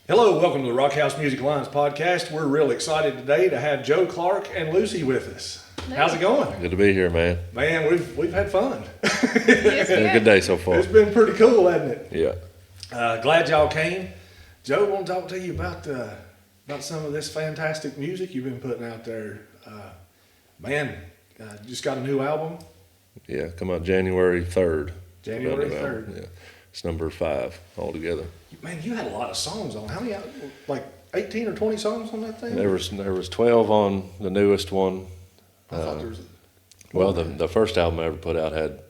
Hello, welcome to the Rock House Music Alliance podcast. We're real excited today to have Joe, Clark, and Lucie with us. How's it going? Good to be here, man. Man, we've had fun. It's been a good day so far. It's been pretty cool, hasn't it? Yeah. Glad y'all came. Joe, I want to talk to you about some of this fantastic music you've been putting out there. Just got a new album. Yeah, come out January 3rd. January 3rd. Yeah. It's number 5 altogether. Man, you had a lot of songs on. How many? Like 18 or 20 songs on that thing? There was 12 on the newest one. I thought there was. Well, the first album I ever put out had,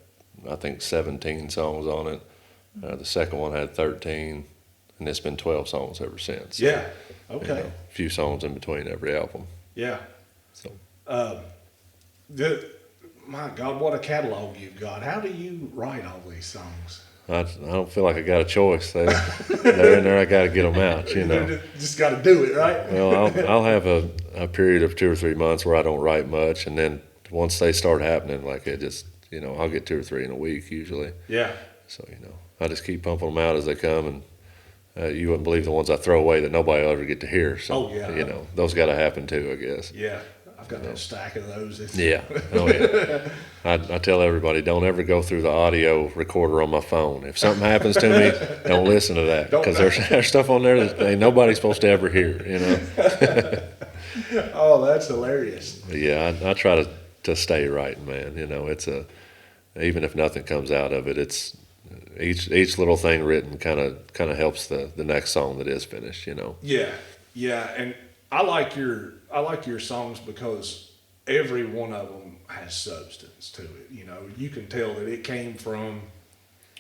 I think, 17 songs on it. The second one had 13, and it's been 12 songs ever since. Yeah. Okay. A few songs in between every album. Yeah. So. My God, what a catalog you've got. How do you write all these songs? I don't feel like I got a choice. They're in there. I got to get them out. You know, just got to do it, right? Well, I'll have a period of 2 or 3 months where I don't write much, and then once they start happening, like it just, I'll get 2 or 3 in a week usually. Yeah. So I just keep pumping them out as they come, and you wouldn't believe the ones I throw away that nobody will ever get to hear. So those got to happen too, I guess. Yeah. I've got a stack of those. Yeah. Oh, yeah. I tell everybody, don't ever go through the audio recorder on my phone. If something happens to me, don't listen to that, because there's stuff on there that ain't nobody supposed to ever hear. Oh, that's hilarious. Yeah, I try to stay writing, man. Even if nothing comes out of it, it's each little thing written kind of helps the next song that is finished. Yeah, and I like your songs because every one of them has substance to it. You can tell that it came from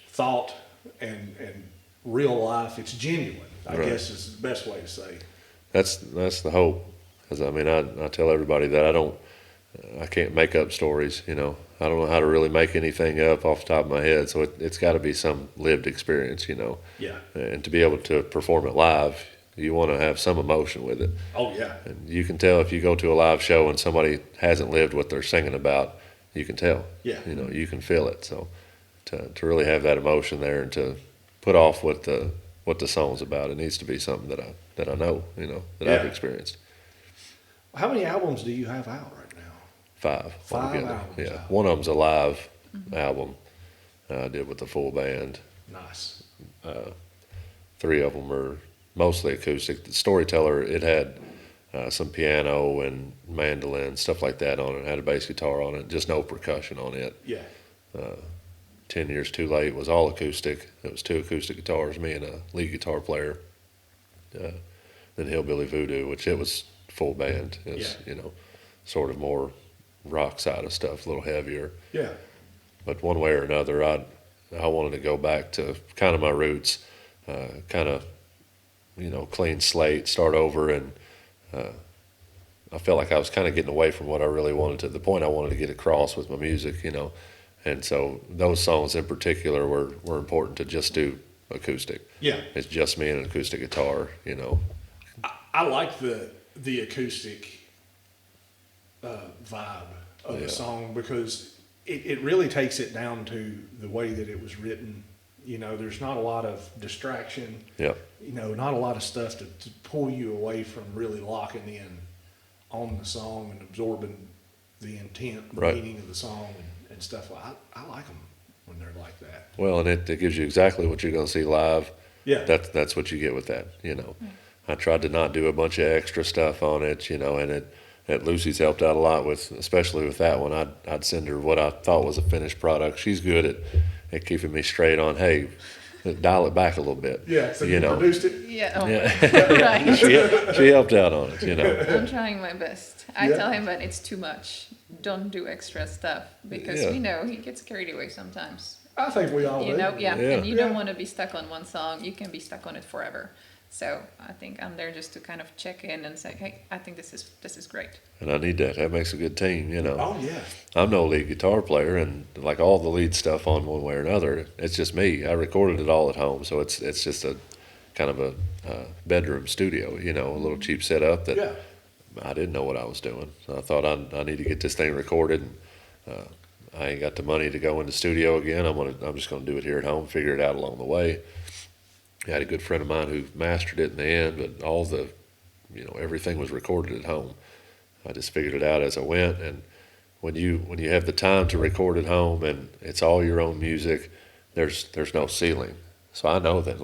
thought and real life. It's genuine, I guess is the best way to say. That's the hope. Because I tell everybody that I can't make up stories. I don't know how to really make anything up off the top of my head. So it's got to be some lived experience. Yeah. And to be able to perform it live, you want to have some emotion with it. Oh, yeah. And you can tell if you go to a live show and somebody hasn't lived what they're singing about, you can tell. Yeah. You can feel it. So to really have that emotion there and to put off what the song's about, it needs to be something that I know, that I've experienced. How many albums do you have out right now? 5. 5 altogether. albums. Yeah. Out. One of them's a live album I did with the full band. Nice. 3 of them are mostly acoustic. The Storyteller, it had some piano and mandolin, stuff like that on it. It had a bass guitar on it, just no percussion on it. Yeah. 10 Years Too Late was all acoustic. It was 2 acoustic guitars, me and a lead guitar player. Then Hillbilly Voodoo, which it was full band. It was, sort of more rock side of stuff, a little heavier. Yeah. But one way or another, I wanted to go back to kind of my roots, clean slate, start over, and I felt like I was kind of getting away from what I really wanted to, the point I wanted to get across with my music, and so those songs in particular were important to just do acoustic. Yeah. It's just me and an acoustic guitar, I like the acoustic vibe of the song because it really takes it down to the way that it was written. There's not a lot of distraction. Yeah. Not a lot of stuff to pull you away from really locking in on the song and absorbing the intent, the meaning of the song and stuff. I like them when they're like that. Well, and it gives you exactly what you're going to see live. Yeah. That's what you get with that, I tried to not do a bunch of extra stuff on it, and Lucie's helped out a lot especially with that one. I'd send her what I thought was a finished product. She's good at keeping me straight on, hey, dial it back a little bit. Yeah, so you produced it? Yeah, right. She helped out on it, I'm trying my best. I tell him that it's too much. Don't do extra stuff because we know he gets carried away sometimes. I think we all do. And you don't want to be stuck on one song. You can be stuck on it forever. So I think I'm there just to kind of check in and say, hey, I think this is great. And I need that. That makes a good team, Oh, yeah. I'm no lead guitar player, and like all the lead stuff on one way or another, it's just me. I recorded it all at home, so it's just a kind of a bedroom studio, a little cheap setup that I didn't know what I was doing. So I thought I need to get this thing recorded. And, I ain't got the money to go in the studio again. I'm just gonna do it here at home, figure it out along the way. I had a good friend of mine who mastered it in the end, but all the, everything was recorded at home. I just figured it out as I went. And when you have the time to record at home and it's all your own music, there's no ceiling. So I know that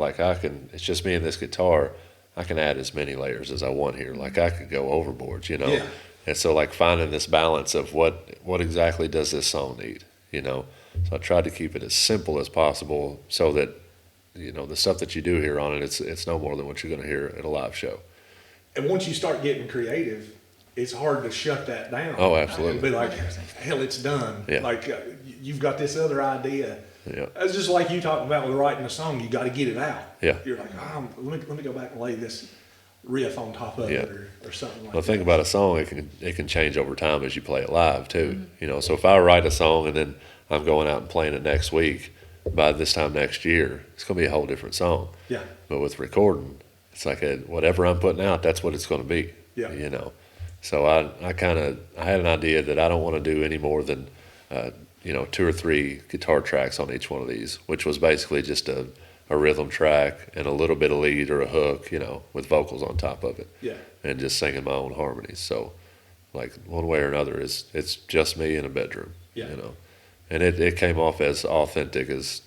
it's just me and this guitar. I can add as many layers as I want here. Like I could go overboard, Yeah. And so like finding this balance of what exactly does this song need, So I tried to keep it as simple as possible so that, the stuff that you do hear on it, it's no more than what you're going to hear at a live show. And once you start getting creative, it's hard to shut that down. Oh, absolutely. And be like, hell, it's done. Yeah. Like you've got this other idea. Yeah. It's just like you talking about with writing a song. You got to get it out. Yeah. You're like, let me go back and lay this riff on top of Yeah. it or something like Well, that. think about a song; it can change over time as you play it live too. So if I write a song and then I'm going out and playing it next week, by this time next year, it's going to be a whole different song. Yeah. But with recording, it's like whatever I'm putting out, that's what it's going to be. Yeah. So I had an idea that I don't want to do any more than 2 or 3 guitar tracks on each one of these, which was basically just a rhythm track and a little bit of lead or a hook, with vocals on top of it. Yeah. And just singing my own harmonies. So, like one way or another, it's just me in a bedroom. Yeah. And it came off as authentic as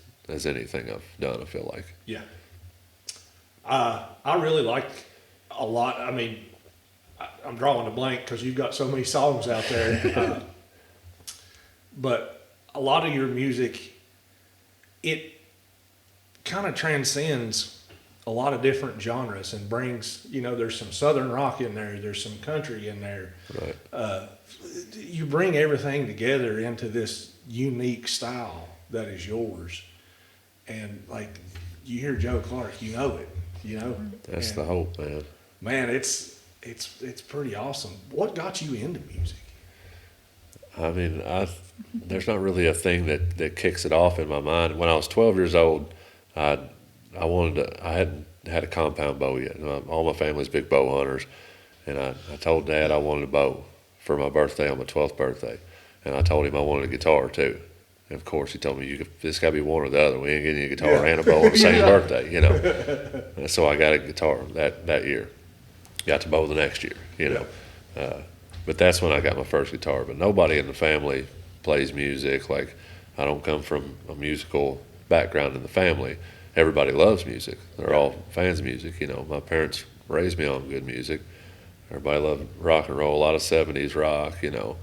anything I've done, I feel like. Yeah. I really like a lot. I mean, I'm drawing a blank because you've got so many songs out there. But a lot of your music, it kind of transcends a lot of different genres and brings, there's some Southern rock in there, there's some country in there. Right. You bring everything together into this unique style that is yours. And like you hear Joe Clark, you know it, That's And, the hope, man. man, it's pretty awesome. What got you into music? I mean, there's not really a thing that kicks it off in my mind. When I was 12 years old, I hadn't had a compound bow yet. All my family's big bow hunters, and I told Dad I wanted a bow for my birthday on my 12th birthday, and I told him I wanted a guitar too. And of course, he told me it's got to be one or the other. We ain't getting you a guitar and a bow on the same birthday, And so I got a guitar that year. Got the bow the next year, But that's when I got my first guitar. But nobody in the family plays music. Like, I don't come from a musical background in the family. Everybody loves music. They're all fans of music. My parents raised me on good music. Everybody loved rock and roll, a lot of 70s rock, a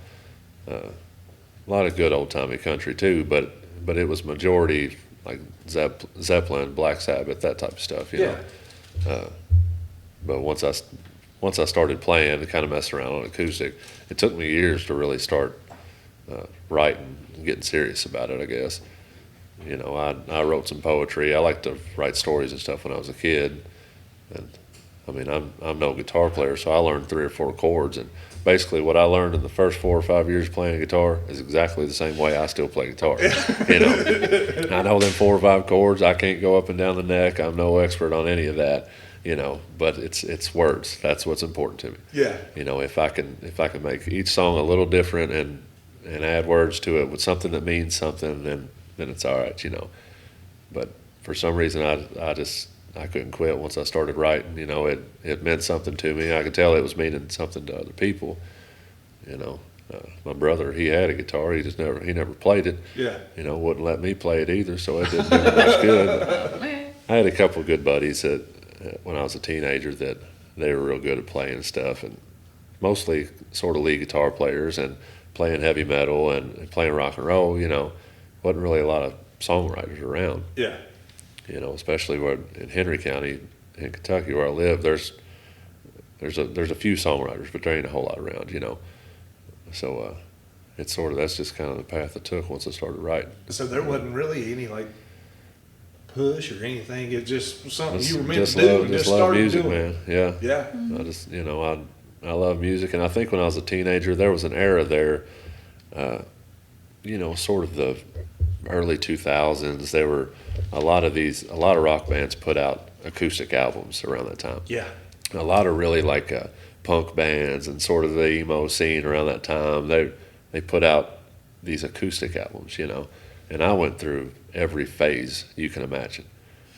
lot of good old-timey country too, but it was majority like Zeppelin, Black Sabbath, that type of stuff, But once I started playing and kind of messing around on acoustic, it took me years to really start writing and getting serious about it, I guess. I wrote some poetry. I liked to write stories and stuff when I was a kid. And I mean, I'm no guitar player, so I learned 3 or 4 chords. And basically what I learned in the first 4 or 5 years playing guitar is exactly the same way I still play guitar. I know them 4 or 5 chords. I can't go up and down the neck. I'm no expert on any of that. But it's words. That's what's important to me. Yeah. If I can make each song a little different and add words to it with something that means something, then it's all right, But for some reason, I couldn't quit once I started writing. It meant something to me. I could tell it was meaning something to other people. My brother, he had a guitar. He never played it. Yeah. Wouldn't let me play it either, so it didn't do much good. I had a couple of good buddies that when I was a teenager that they were real good at playing stuff, and mostly sort of lead guitar players and playing heavy metal and playing rock and roll. Wasn't really a lot of songwriters around. Yeah. Especially in Henry County in Kentucky where I live, there's a few songwriters, but there ain't a whole lot around. So it's that's just kind of the path I took once I started writing. So there wasn't really any like push or anything. It's just something you were meant Just to do. love, And just just love started music, doing man. Yeah. Yeah. I just I love music, and I think when I was a teenager, there was an era there, sort of the early 2000s. There were a lot of rock bands put out acoustic albums around that time. Yeah. A lot of really like punk bands and sort of the emo scene around that time. They put out these acoustic albums, and I went through every phase you can imagine.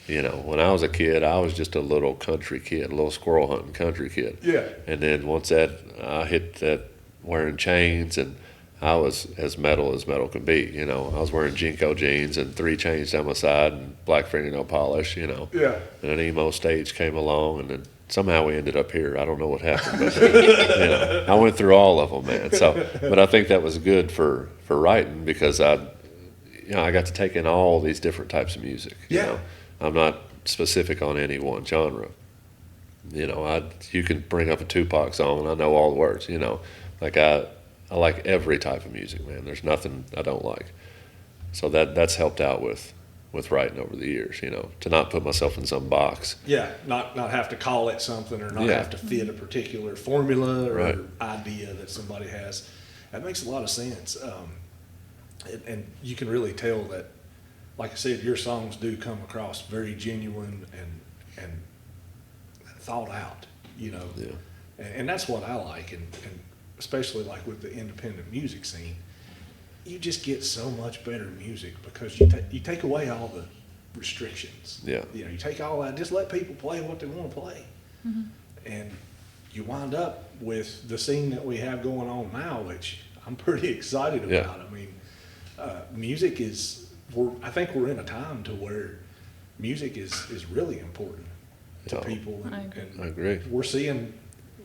You know, when I was a kid, I was just a little country kid, a little squirrel hunting country kid. Yeah. And then once that I hit that wearing chains, and I was as metal can be. You know, I was wearing Jinko jeans and 3 chains down my side and black fingernail polish. You know. Yeah. And an emo stage came along, and then somehow we ended up here. I don't know what happened, but you know, I went through all of them, man. So, but I think that was good for writing, because I got to take in all these different types of music. You Yeah. know? I'm not specific on any one genre. You know, you can bring up a Tupac song and I know all the words. You know, like I like every type of music, man. There's nothing I don't like. So that's helped out with writing over the years. You know, to not put myself in some box. Yeah, not have to call it something, or not Yeah. have to fit a particular formula or Right. idea that somebody has. That makes a lot of sense. And you can really tell that, like I said, your songs do come across very genuine and thought out, you know. Yeah. And that's what I like, and especially like with the independent music scene, you just get so much better music because you take away all the restrictions. Yeah. You know, you take all that, just let people play what they want to play. And you wind up with the scene that we have going on now, which I'm pretty excited about. Yeah. I mean, music I think we're in a time to where music is really important to Yeah. people. I agree. I agree. We're seeing,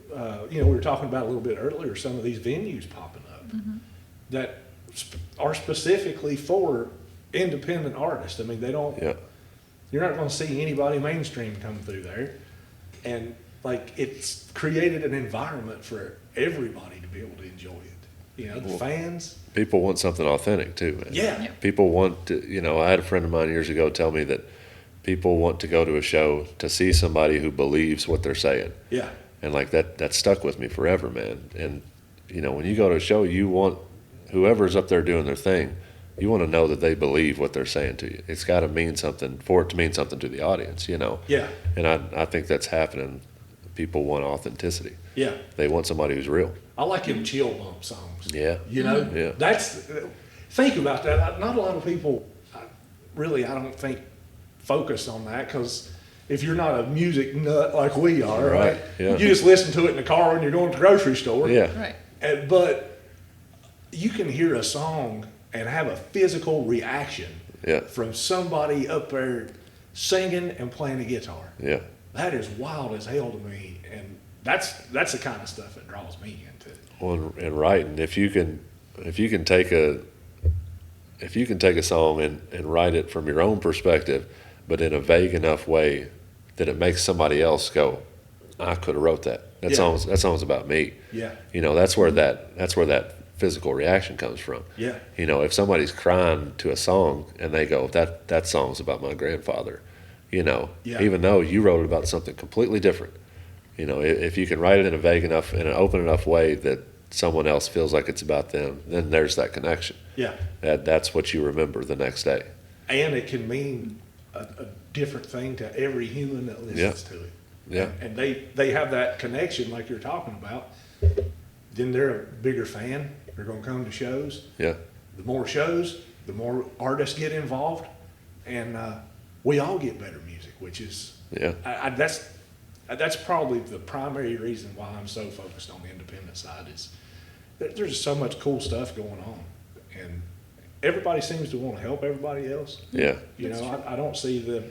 we were talking about a little bit earlier, some of these venues popping up that are specifically for independent artists. I mean, they don't, Yeah. you're not going to see anybody mainstream come through there. And like, it's created an environment for everybody to be able to enjoy it. You know, the Well, fans. People want something authentic too, man. Yeah. Yeah. People want to, you know, I had a friend of mine years ago tell me that people want to go to a show to see somebody who believes what they're saying. Yeah. And like that stuck with me forever, man. And, you know, when you go to a show, you want whoever's up there doing their thing, you want to know that they believe what they're saying to you. It's got to mean something for it to mean something to the audience, you know. Yeah. And I think that's happening. People want authenticity. Yeah. They want somebody who's real. I like them chill bump songs. Yeah. You know, Yeah. Think about that. Not a lot of people really, I don't think, focus on that, because if you're not a music nut like we are, right? Yeah. You just listen to it in the car when you're going to the grocery store. Yeah. Right. But you can hear a song and have a physical reaction Yeah. from somebody up there singing and playing the guitar. Yeah. That is wild as hell to me, and that's the kind of stuff that draws me into it. Well, and writing, if you can take a song and write it from your own perspective, but in a vague enough way that it makes somebody else go, I could have wrote that. That Yeah. song's about me. Yeah. You know, that's where that physical reaction comes from. Yeah. You know, if somebody's crying to a song and they go, that song's about my grandfather, you know, Yeah. even though you wrote about something completely different. You know, if you can write it in a vague enough, in an open enough way that someone else feels like it's about them, then there's that connection. Yeah. That's what you remember the next day. And it can mean a different thing to every human that listens to it. Yeah. And they have that connection like you're talking about. Then they're a bigger fan. They're going to come to shows. Yeah. The more shows, the more artists get involved, and we all get better music, which is Yeah. that's probably the primary reason why I'm so focused on the independent side. Is there's so much cool stuff going on, and everybody seems to want to help everybody else. Yeah. You know, I don't see the.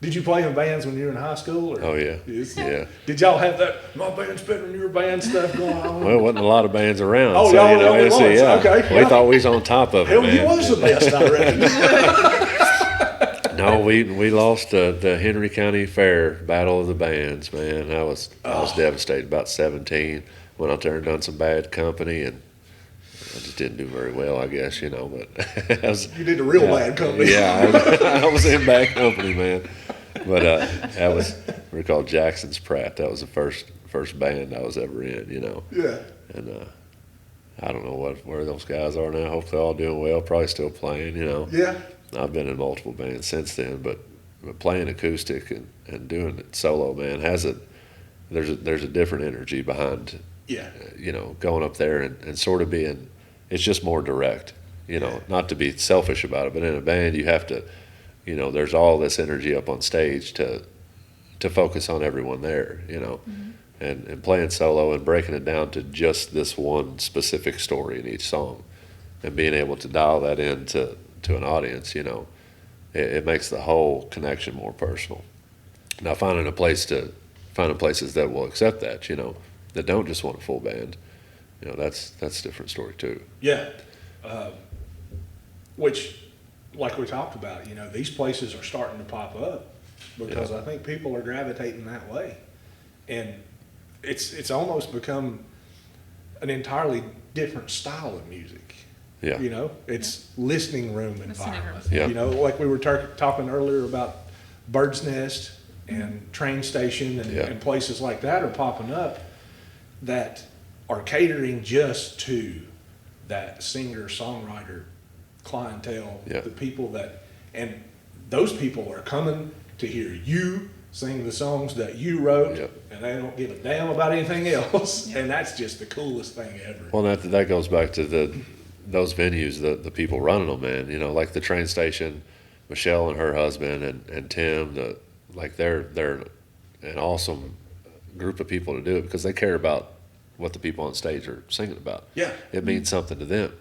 Did you play in bands when you were in high school? Or Oh, yeah. Yeah. Did y'all have that? My band's better than your band stuff going on. Well, wasn't a lot of bands around. Oh, so, y'all you were know, the only it's, ones. yeah. Okay. We thought we was on top of it, Hell, man. you was the best, I reckon. No, we lost the Henry County Fair Battle of the Bands, man. I was devastated. About 17, went out there and done some bad company, and I just didn't do very well, I guess, you know. But I was, You did the real bad company. Yeah, I was in bad company, man. But that was we called Jackson's Pratt. That was the first band I was ever in, you know. Yeah. And I don't know where those guys are now. Hope they're all doing well. Probably still playing, you know. Yeah. I've been in multiple bands since then, but playing acoustic and doing it solo, man, there's a different energy behind, Yeah. you know, going up there and sort of being, it's just more direct, you know, not to be selfish about it, but in a band you have to you know, there's all this energy up on stage to focus on everyone there, you know, and playing solo and breaking it down to just this one specific story in each song and being able to dial that in to an audience, you know, it makes the whole connection more personal. Now finding places that will accept that, you know, that don't just want a full band, you know, that's a different story too. Yeah. Which, like we talked about, you know, these places are starting to pop up because I think people are gravitating that way. And it's almost become an entirely different style of music. Yeah. You know, it's listening room environment. Yeah. You know, like we were talking earlier about Bird's Nest and Train Station and places like that are popping up that are catering just to that singer-songwriter clientele, the people that, and those people are coming to hear you sing the songs that you wrote, and they don't give a damn about anything else, and that's just the coolest thing ever. Well, that goes back to those venues, the people running them, man. You know, like the Train Station, Michelle and her husband and Tim, they're an awesome group of people to do it because they care about what the people on stage are singing about. Yeah. It means something to them.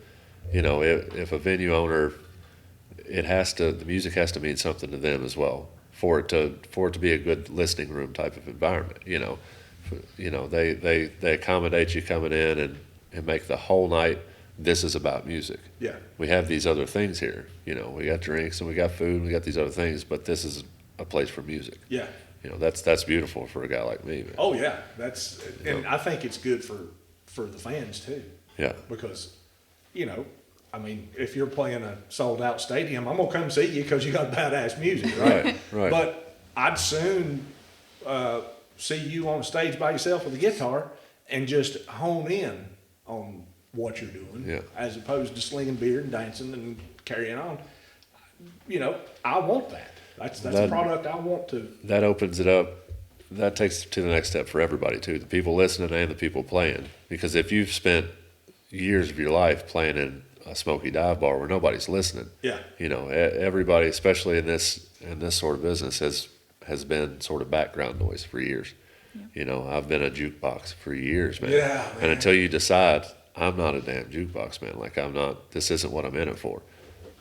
You know, if a venue owner, the music has to mean something to them as well for it to be a good listening room type of environment. You know, they accommodate you coming in and make the whole night. This is about music. Yeah. We have these other things here. You know, we got drinks and we got food and we got these other things, but this is a place for music. Yeah. You know, that's beautiful for a guy like me, man. Oh yeah, and I think it's good for the fans too. Yeah. Because, you know, I mean, if you're playing a sold out stadium, I'm gonna come see you because you got badass music, right? Right. But I'd soon see you on stage by yourself with a guitar and just hone in on what you're doing, as opposed to slinging beer and dancing and carrying on. You know, I want that. That's a product I want to. That opens it up. That takes it to the next step for everybody too, the people listening and the people playing. Because if you've spent years of your life playing in a smoky dive bar where nobody's listening, you know, everybody, especially in this sort of business, has been sort of background noise for years. Yeah. You know, I've been a jukebox for years, man. Yeah, man. And until you decide, I'm not a damn jukebox, man. Like this isn't what I'm in it for.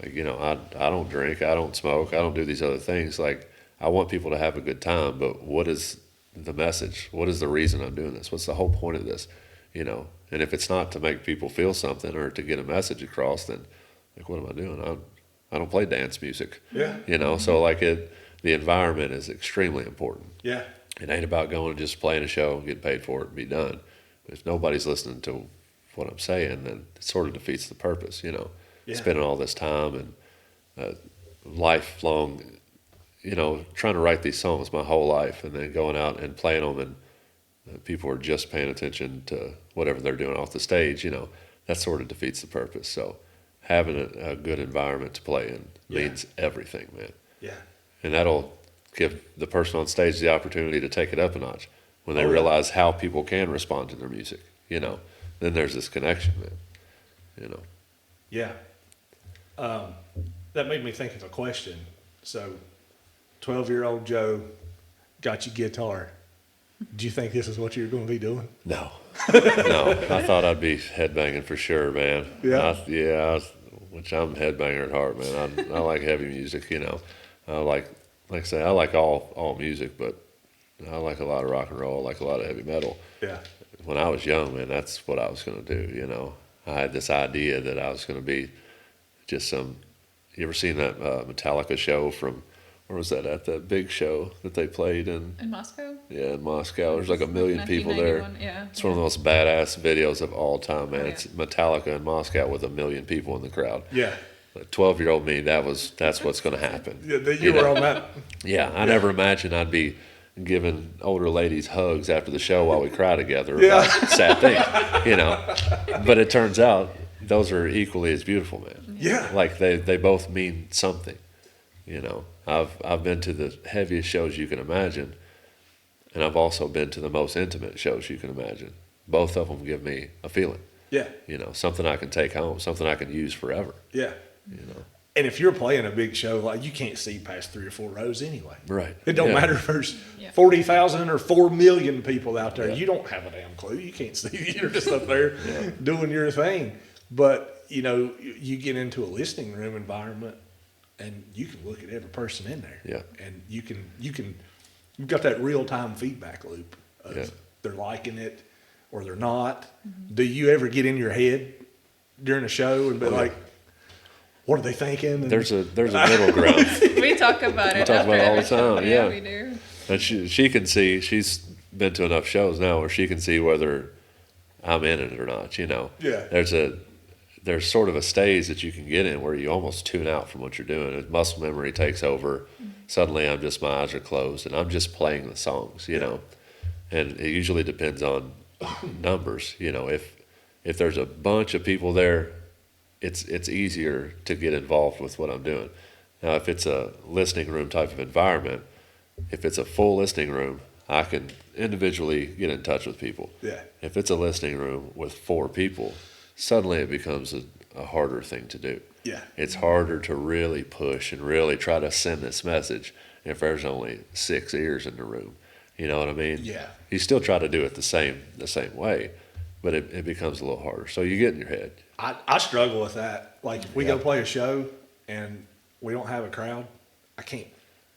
Like, you know, I don't drink, I don't smoke, I don't do these other things. Like, I want people to have a good time, but what is the message? What is the reason I'm doing this? What's the whole point of this? You know, and if it's not to make people feel something or to get a message across, then like, what am I doing? I don't play dance music. Yeah. You know, so like the environment is extremely important. Yeah. It ain't about going and just playing a show, getting paid for it, and be done. But if nobody's listening to what I'm saying, then it sort of defeats the purpose, you know. Yeah. Spending all this time and lifelong, you know, trying to write these songs my whole life and then going out and playing them and people are just paying attention to whatever they're doing off the stage, you know, that sort of defeats the purpose. So having a good environment to play in means everything, man. Yeah. And that'll give the person on stage the opportunity to take it up a notch when they realize how people can respond to their music, you know. Then there's this connection, man, you know. Yeah. That made me think of a question. So, 12-year-old Joe got you guitar. Do you think this is what you're going to be doing? No. No. I thought I'd be headbanging for sure, man. Yeah. Which I'm a headbanger at heart, man. I like heavy music, you know. I like I say, I like all music, but I like a lot of rock and roll. I like a lot of heavy metal. Yeah. When I was young, man, that's what I was going to do, you know. I had this idea that I was going to be just some. You ever seen that Metallica show from, where was that at? That big show that they played in Moscow? Yeah, in Moscow. There's like 1 million people there. Yeah. It's one of the most badass videos of all time, man. It's Metallica in Moscow with 1 million people in the crowd. Yeah. 12-year-old me, that's what's going to happen. Yeah, you were on that. Yeah, I never imagined I'd be giving older ladies hugs after the show while we cry together about sad things, you know. But it turns out those are equally as beautiful, man. Yeah. Like they both mean something, you know. I've been to the heaviest shows you can imagine, and I've also been to the most intimate shows you can imagine. Both of them give me a feeling. Yeah. You know, something I can take home, something I can use forever. Yeah. You know. And if you're playing a big show, like you can't see past 3 or 4 rows anyway. Right. It don't Yeah. matter if there's Yeah. 40,000 or 4 million people out there. Yeah. You don't have a damn clue. You can't see. You're just up there doing your thing. But, you know, you get into a listening room environment and you can look at every person in there. Yeah. And you've got that real time feedback loop of Yeah. they're liking it or they're not. Do you ever get in your head during a show and be like, what are they thinking? And There's a middle ground. We talk about it. talk after about it all every the show. time, yeah. We do. And she can see, she's been to enough shows now where she can see whether I'm in it or not, you know. Yeah. There's sort of a stage that you can get in where you almost tune out from what you're doing. As muscle memory takes over, suddenly my eyes are closed and I'm just playing the songs, you know. And it usually depends on numbers, you know. If there's a bunch of people there, it's easier to get involved with what I'm doing. Now, if it's a listening room type of environment, if it's a full listening room, I can individually get in touch with people. Yeah. If it's a listening room with 4 people, suddenly it becomes a harder thing to do. Yeah. It's harder to really push and really try to send this message if there's only 6 ears in the room. You know what I mean? Yeah. You still try to do it the same way, but it becomes a little harder. So you get in your head. I struggle with that. Like if we go Yeah. play a show and we don't have a crowd, I can't.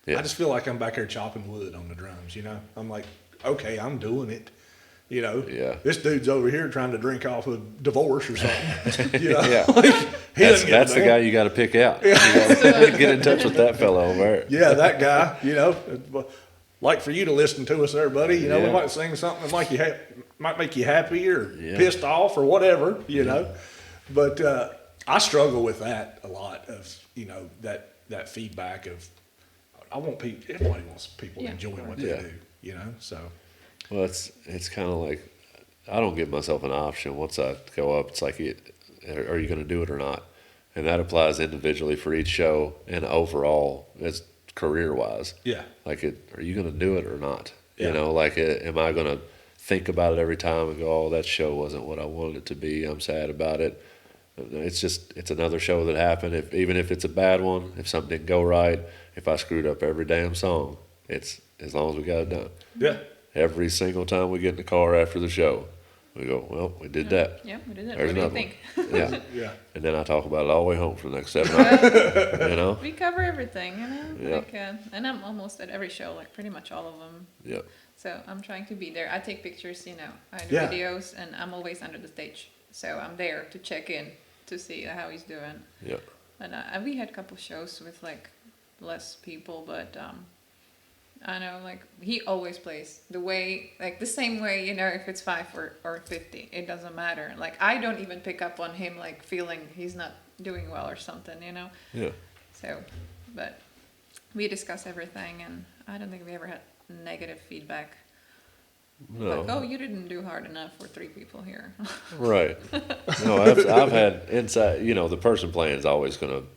Yeah. I just feel like I'm back there chopping wood on the drums, you know? I'm like, okay, I'm doing it. You know? Yeah. This dude's over here trying to drink off a divorce or something. You know? Yeah. Like, he doesn't give a That's the damn. guy you got to pick out. You gotta get in touch with that fellow over there. Yeah, that guy, you know. Like for you to listen to us there, buddy. You know, we Yeah. might sing something that might make you happy or Yeah. pissed off or whatever, you know. But I struggle with that a lot of, you know, that feedback of, I want people, everybody wants people Yeah, enjoying of what course. they Yeah. do, you know, so. Well, it's kind of like I don't give myself an option once I go up. It's like, are you going to do it or not? And that applies individually for each show and overall as career wise. Yeah. Like, are you going to do it or not? Yeah. You know, like, am I going to think about it every time and go, oh, that show wasn't what I wanted it to be. I'm sad about it. It's another show that happened. Even if it's a bad one, if something didn't go right, if I screwed up every damn song, it's as long as we got it done. Yeah. Every single time we get in the car after the show, we go, well, we did that. Yeah, we did it. There's What do you another think? one. Yeah. Yeah. And then I talk about it all the way home for the next 7 hours. You know? We cover everything, you know. Yeah. Like, and I'm almost at every show, like pretty much all of them. Yeah. So I'm trying to be there. I take pictures, you know. I do Yeah. videos, and I'm always under the stage. So I'm there to check in to see how he's doing. Yeah. And we had a couple shows with like less people, but I know like he always plays the same way, you know, if it's 5 or 50, it doesn't matter. Like I don't even pick up on him like feeling he's not doing well or something, you know. Yeah. So, but we discuss everything, and I don't think we ever had negative feedback. No. Like, oh, you didn't do hard enough for 3 people here. Right. No, I've had inside, you know, the person playing is always going to,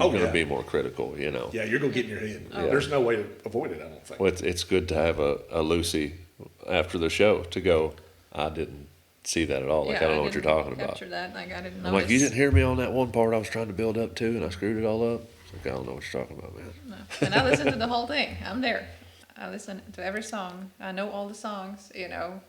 Oh, going to yeah. be more critical, you know. Yeah, you're going to get in your head. Oh. There's no way to avoid it, I don't think. Well, it's good to have a Lucy after the show to go, I didn't see that at all. Like, I don't know what you're didn't talking about. capture that. Like, I didn't I'm notice. like, you didn't hear me on that one part I was trying to build up to, and I screwed it all up. It's like, I don't know what you're talking about, man. No. And I listen to the whole thing. I'm there. I listen to every song. I know all the songs, you know.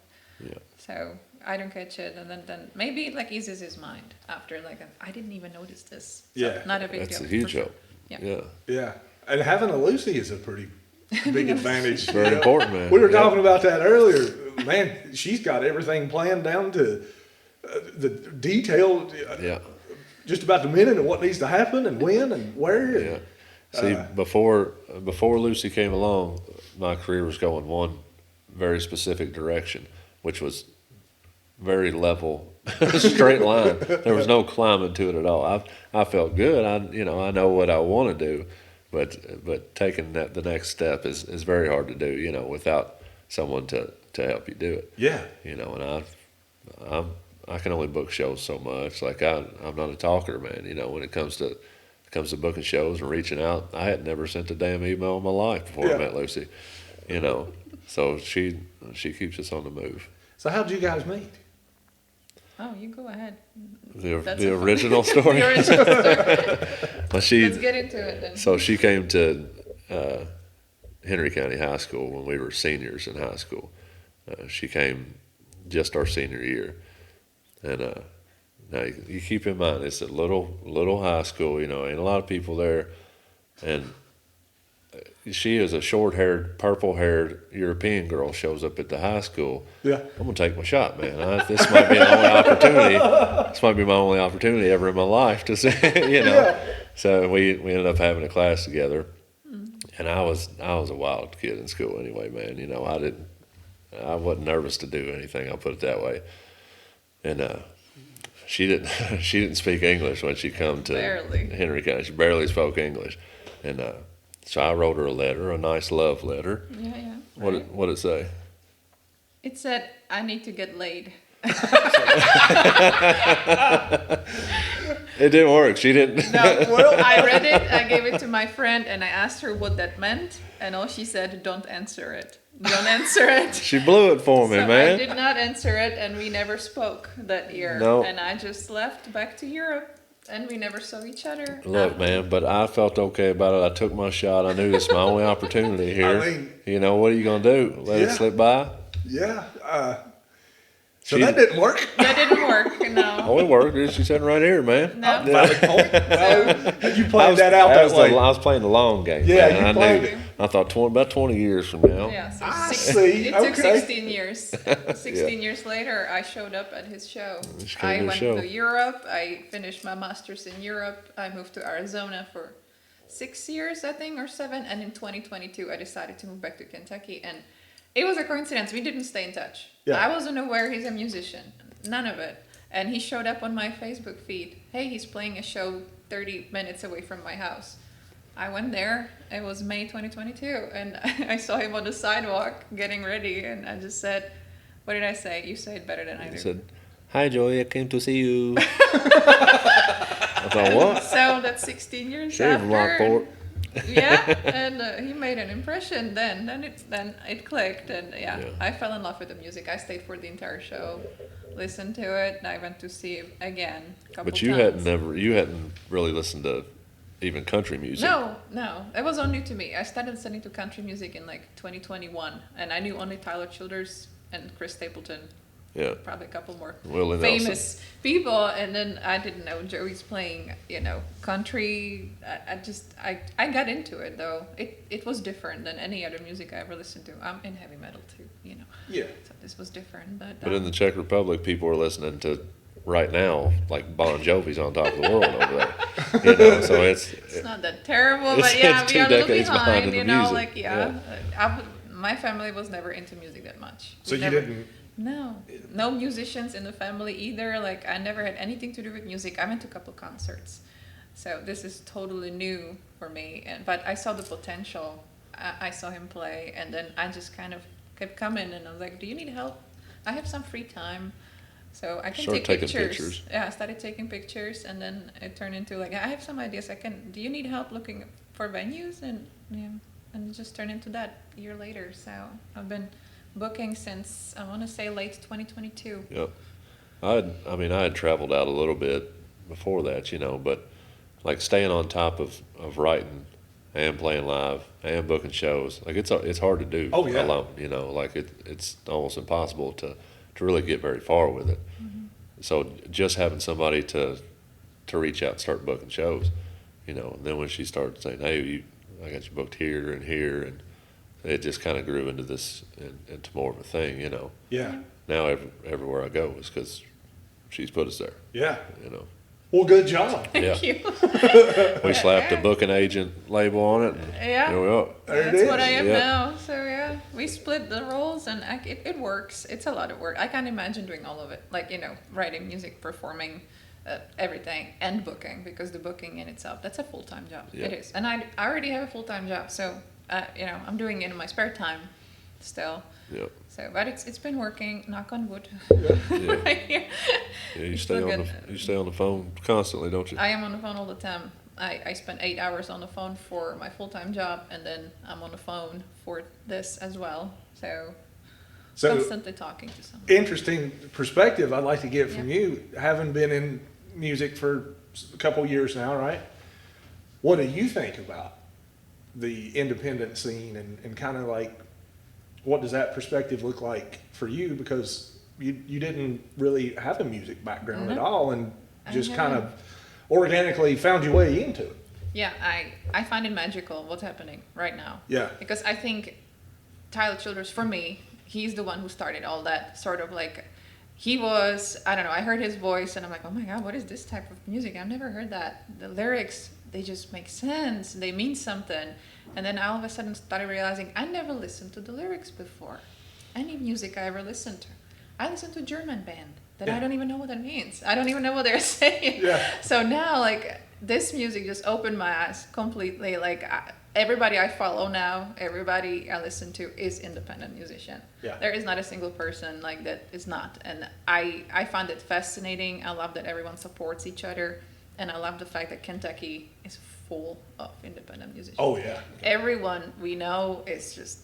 Yeah. So I don't catch it, and then maybe it like eases his mind after like I didn't even notice this. So Yeah. not a big That's deal. a huge for sure. help. Yeah. Yeah. Yeah. And having a Lucy is a pretty big advantage. Very you know? important, man. We were Yeah. talking about that earlier. Man, she's got everything planned down to the detail, Yeah. just about the minute of what needs to happen and when and where. Yeah. See, before Lucy came along, my career was going one very specific direction, which was very level, straight line. There was no climbing to it at all. I felt good. I know what I want to do, but taking the next step is very hard to do. You know, without someone to help you do it. Yeah. You know, and I can only book shows so much. Like I'm not a talker, man. You know, when it comes to booking shows and reaching out, I had never sent a damn email in my life before Yeah. I met Lucy. You know, so she keeps us on the move. So how'd you guys meet? Oh, you go ahead. The That's the a fun- original story. The original story. Well, she Let's get into it then. so she came to Henry County High School when we were seniors in high school. She came just our senior year, and now you keep in mind it's a little high school. You know, ain't a lot of people there, and she is a short-haired, purple-haired European girl shows up at the high school. Yeah. I'm gonna take my shot, man. This might be the only opportunity. This might be my only opportunity ever in my life to see, you know. Yeah. So we ended up having a class together, and I was a wild kid in school anyway, man. You know, I wasn't nervous to do anything. I'll put it that way. And she didn't speak English when she come to Barely. Henry County. She barely spoke English, and so I wrote her a letter, a nice love letter. Yeah, yeah. What did it say? It said, "I need to get laid." It didn't work. She didn't. No, well, I read it, I gave it to my friend, and I asked her what that meant, and all she said, "Don't answer it. Don't answer it." She blew it for me, So I man. did not answer it, and we never spoke that year. No. And I just left back to Europe, and we never saw each other. Look, man, but I felt okay about it. I took my shot. I knew this is my only opportunity here. I mean- you know, what are you gonna do? Let it Yeah. slip by? Yeah. So She- that didn't work. That didn't work, no. Oh, it worked. She's sitting right here, man. No. Valid point. Well, you played was- that out that way. I was playing the long game. Yeah, man. you I played knew. it. I thought about 20 years from now. Yeah, so I six- see. It took Okay. 16 years. 16 years later, I showed up at his show. She came I to the went show. to Europe. I finished my master's in Europe. I moved to Arizona for 6 years, I think, or 7. And in 2022, I decided to move back to Kentucky. And it was a coincidence. We didn't stay in touch. Yeah. I wasn't aware he's a musician. None of it. And he showed up on my Facebook feed. Hey, he's playing a show 30 minutes away from my house. I went there. It was May 2022, and I saw him on the sidewalk getting ready, and I just said, "What did I say? You say it better than I I do." said, "Hi, Joey. I came to see you." I thought, what? So that's 16 years She ain't from after. Lockport. Yeah, and he made an impression. Then it clicked, and Yeah. I fell in love with the music. I stayed for the entire show, listened to it, and I went to see him again a couple But you times. hadn't really listened to even country music. No, it was all new to me. I started listening to country music in like 2021, and I knew only Tyler Childers and Chris Stapleton, Yeah. probably a couple more Willie Nelson. famous people, and then I didn't know Joey's playing, country. I got into it though. It was different than any other music I ever listened to. I'm in heavy metal too, Yeah. so this was different. But in the Czech Republic, people are listening to right now, like Bon Jovi's on top of the world over there. So it's not that terrible, It's- but yeah, it's we 2 are a little decades behind behind, in the music. like my family was never into music that much. So We you never- didn't. No musicians in the family either. Like I never had anything to do with music. I went to a couple concerts, so this is totally new for me. But I saw the potential. I saw him play, and then I just kind of kept coming, and I was like, "Do you need help? I have some free time, so I can Started take taking pictures." pictures. Yeah, I started taking pictures, and then it turned into like, "I have some ideas. Do you need help looking for venues?" And and it just turned into that a year later. So I've been booking since I want to say late 2022. Yep. I had traveled out a little bit before that, but like staying on top of writing and playing live and booking shows, like it's hard to do Oh, yeah. alone, like it's almost impossible to really get very far with it. Mm-hmm. So just having somebody to reach out and start booking shows, and then when she started saying, "Hey, I got you booked here and here," and it just kind of grew into this, into more of a thing, Yeah. Now everywhere I go is because she's put us there, Yeah. you know. Well, good job. Thank Yeah. you. We slapped a booking agent label on it, and Yeah. here we are. There it That's what I is. am Yeah. now. So yeah, we split the roles, and it works. It's a lot of work. I can't imagine doing all of it, like writing music, performing, everything, and booking, because the booking in itself, that's a full-time job. Yeah. It is, and I already have a full-time job, so I'm doing it in my spare time still. Yep. So, but it's been working. Knock on wood. Yeah. Right here. Yeah, you It's stay still on good. you stay on the phone constantly, don't you? I am on the phone all the time. I spend 8 hours on the phone for my full-time job, and then I'm on the phone for this as well. So So constantly talking to someone. interesting perspective I'd like to get from Yeah. you, having been in music for a couple years now, right? What do you think about the independent scene and kind of like, what does that perspective look like for you? Because you didn't really have a music background at No. all and I just kind haven't. of organically found your way into it. Yeah, I find it magical what's happening right now. Yeah. Because I think Tyler Childers, for me, he's the one who started all that sort of like, he was, I don't know, I heard his voice and I'm like, oh my God, what is this type of music? I've never heard that. The lyrics, they just make sense. They mean something. And then I all of a sudden started realizing I never listened to the lyrics before. Any music I ever listened to. I listened to a German band that Yeah. I don't even know what that means. I don't even know what they're saying. Yeah. So now, like, this music just opened my eyes completely. Like, everybody I follow now, everybody I listen to is independent musician. Yeah. There is not a single person like that is not. And I find it fascinating. I love that everyone supports each other. And I love the fact that Kentucky is full of independent musicians. Oh yeah. Everyone we know is just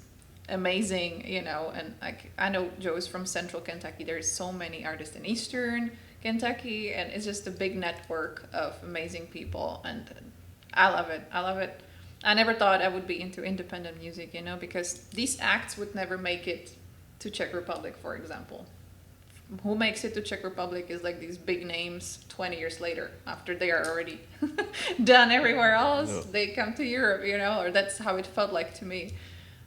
amazing, you know, and like I know Joe is from Central Kentucky. There's so many artists in Eastern Kentucky, and it's just a big network of amazing people, and I love it. I love it. I never thought I would be into independent music, you know, because these acts would never make it to Czech Republic, for example. Who makes it to Czech Republic is like these big names 20 years later, after they are already done everywhere else. No. They come to Europe, you know, or that's how it felt like to me.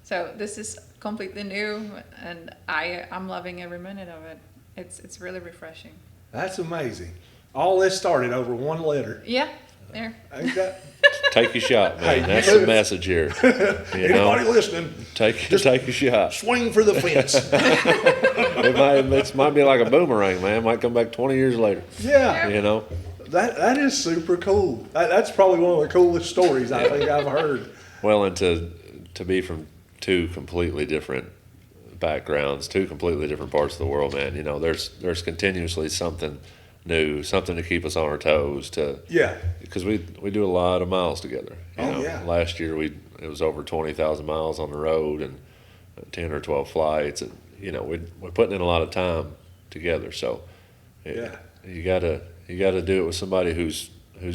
So this is completely new, and I'm loving every minute of it. It's really refreshing. That's amazing. All this started over one letter. Yeah, there. Ain't that? Take your shot, man. Hey, That's you the message here. You Anybody know, listening, take your shot. swing for the fence. It might be like a boomerang, man. It might come back 20 years later. Yeah. You know, That is super cool. That's probably one of the coolest stories I think I've heard. well, and to be from two completely different backgrounds, two completely different parts of the world, man. You know, there's continuously something new, something to keep us on our toes. Yeah. Because we do a lot of miles together. You Oh, know, yeah. Last year it was over 20,000 miles on the road and 10 or 12 flights, and you know we're putting in a lot of time together. So Yeah. you gotta do it with somebody who's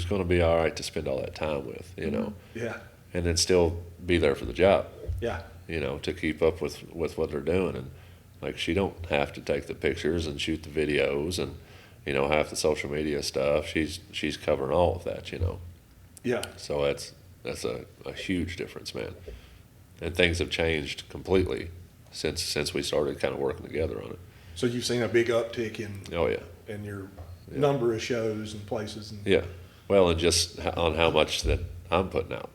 going to be all right to spend all that time with. You know, Yeah. and then still be there for the job. Yeah. You know, to keep up with what they're doing, and like she don't have to take the pictures and shoot the videos and you know half the social media stuff. She's covering all of that. You know. Yeah. So that's a huge difference, man. And things have changed completely since we started kind of working together on it. So you've seen a big uptick Oh yeah, in your number of shows and places. And, yeah. Well, and just on how much that I'm putting out.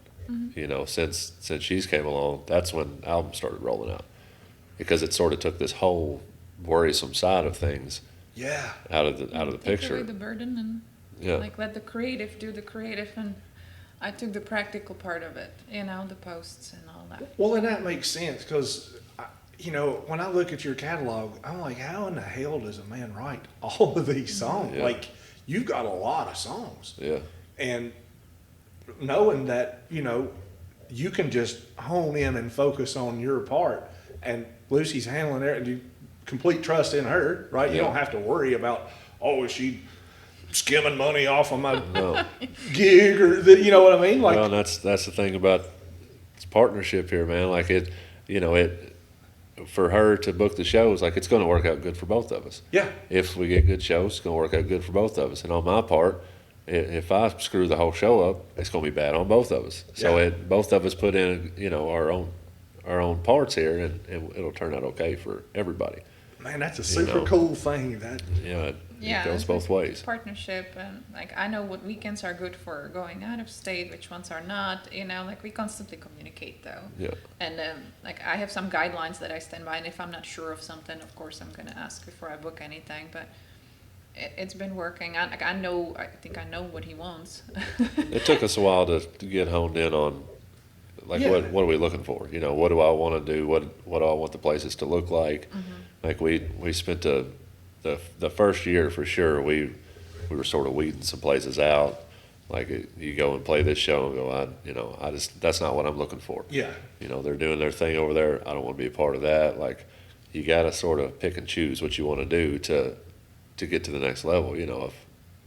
You know, since she's came along, that's when albums started rolling out, because it sort of took this whole worrisome side of things yeah. out of the Take away picture. the burden and Yeah. like let the creative do the creative, and I took the practical part of it, you know, the posts and all that. Well, and that makes sense because, you know, when I look at your catalog, I'm like, how in the hell does a man write all of these songs? Yeah. Like, you've got a lot of songs. Yeah, And knowing that, you know, you can just hone in and focus on your part, and Lucy's handling it, and you complete trust in her, right? You Yeah. don't have to worry about, oh, is she skimming money off of my no. gig, or you know what I mean? Like, Well, and that's the thing about this partnership here, man. Like it for her to book the shows, like it's going to work out good for both of us. yeah, If we get good shows, it's going to work out good for both of us. And on my part, if I screw the whole show up, it's going to be bad on both of us. So Yeah. both of us put in, you know, our own parts here, and it'll turn out okay for everybody. man, that's a super know. cool thing. That You know, it Yeah, goes it's both like ways. partnership, and like I know what weekends are good for going out of state, which ones are not. You know, like we constantly communicate though. Yeah, And like I have some guidelines that I stand by, and if I'm not sure of something, of course I'm gonna ask before I book anything. But it's been working. I think I know what he wants. it took us a while to get honed in on, like, Yeah. what are we looking for? You know, what do I want to do? What do I want the places to look like? Like we spent the first year for sure. We were sort of weeding some places out. Like you go and play this show and go, that's not what I'm looking for. yeah, You know, they're doing their thing over there. I don't want to be a part of that. Like, you got to sort of pick and choose what you want to do to get to the next level, you know.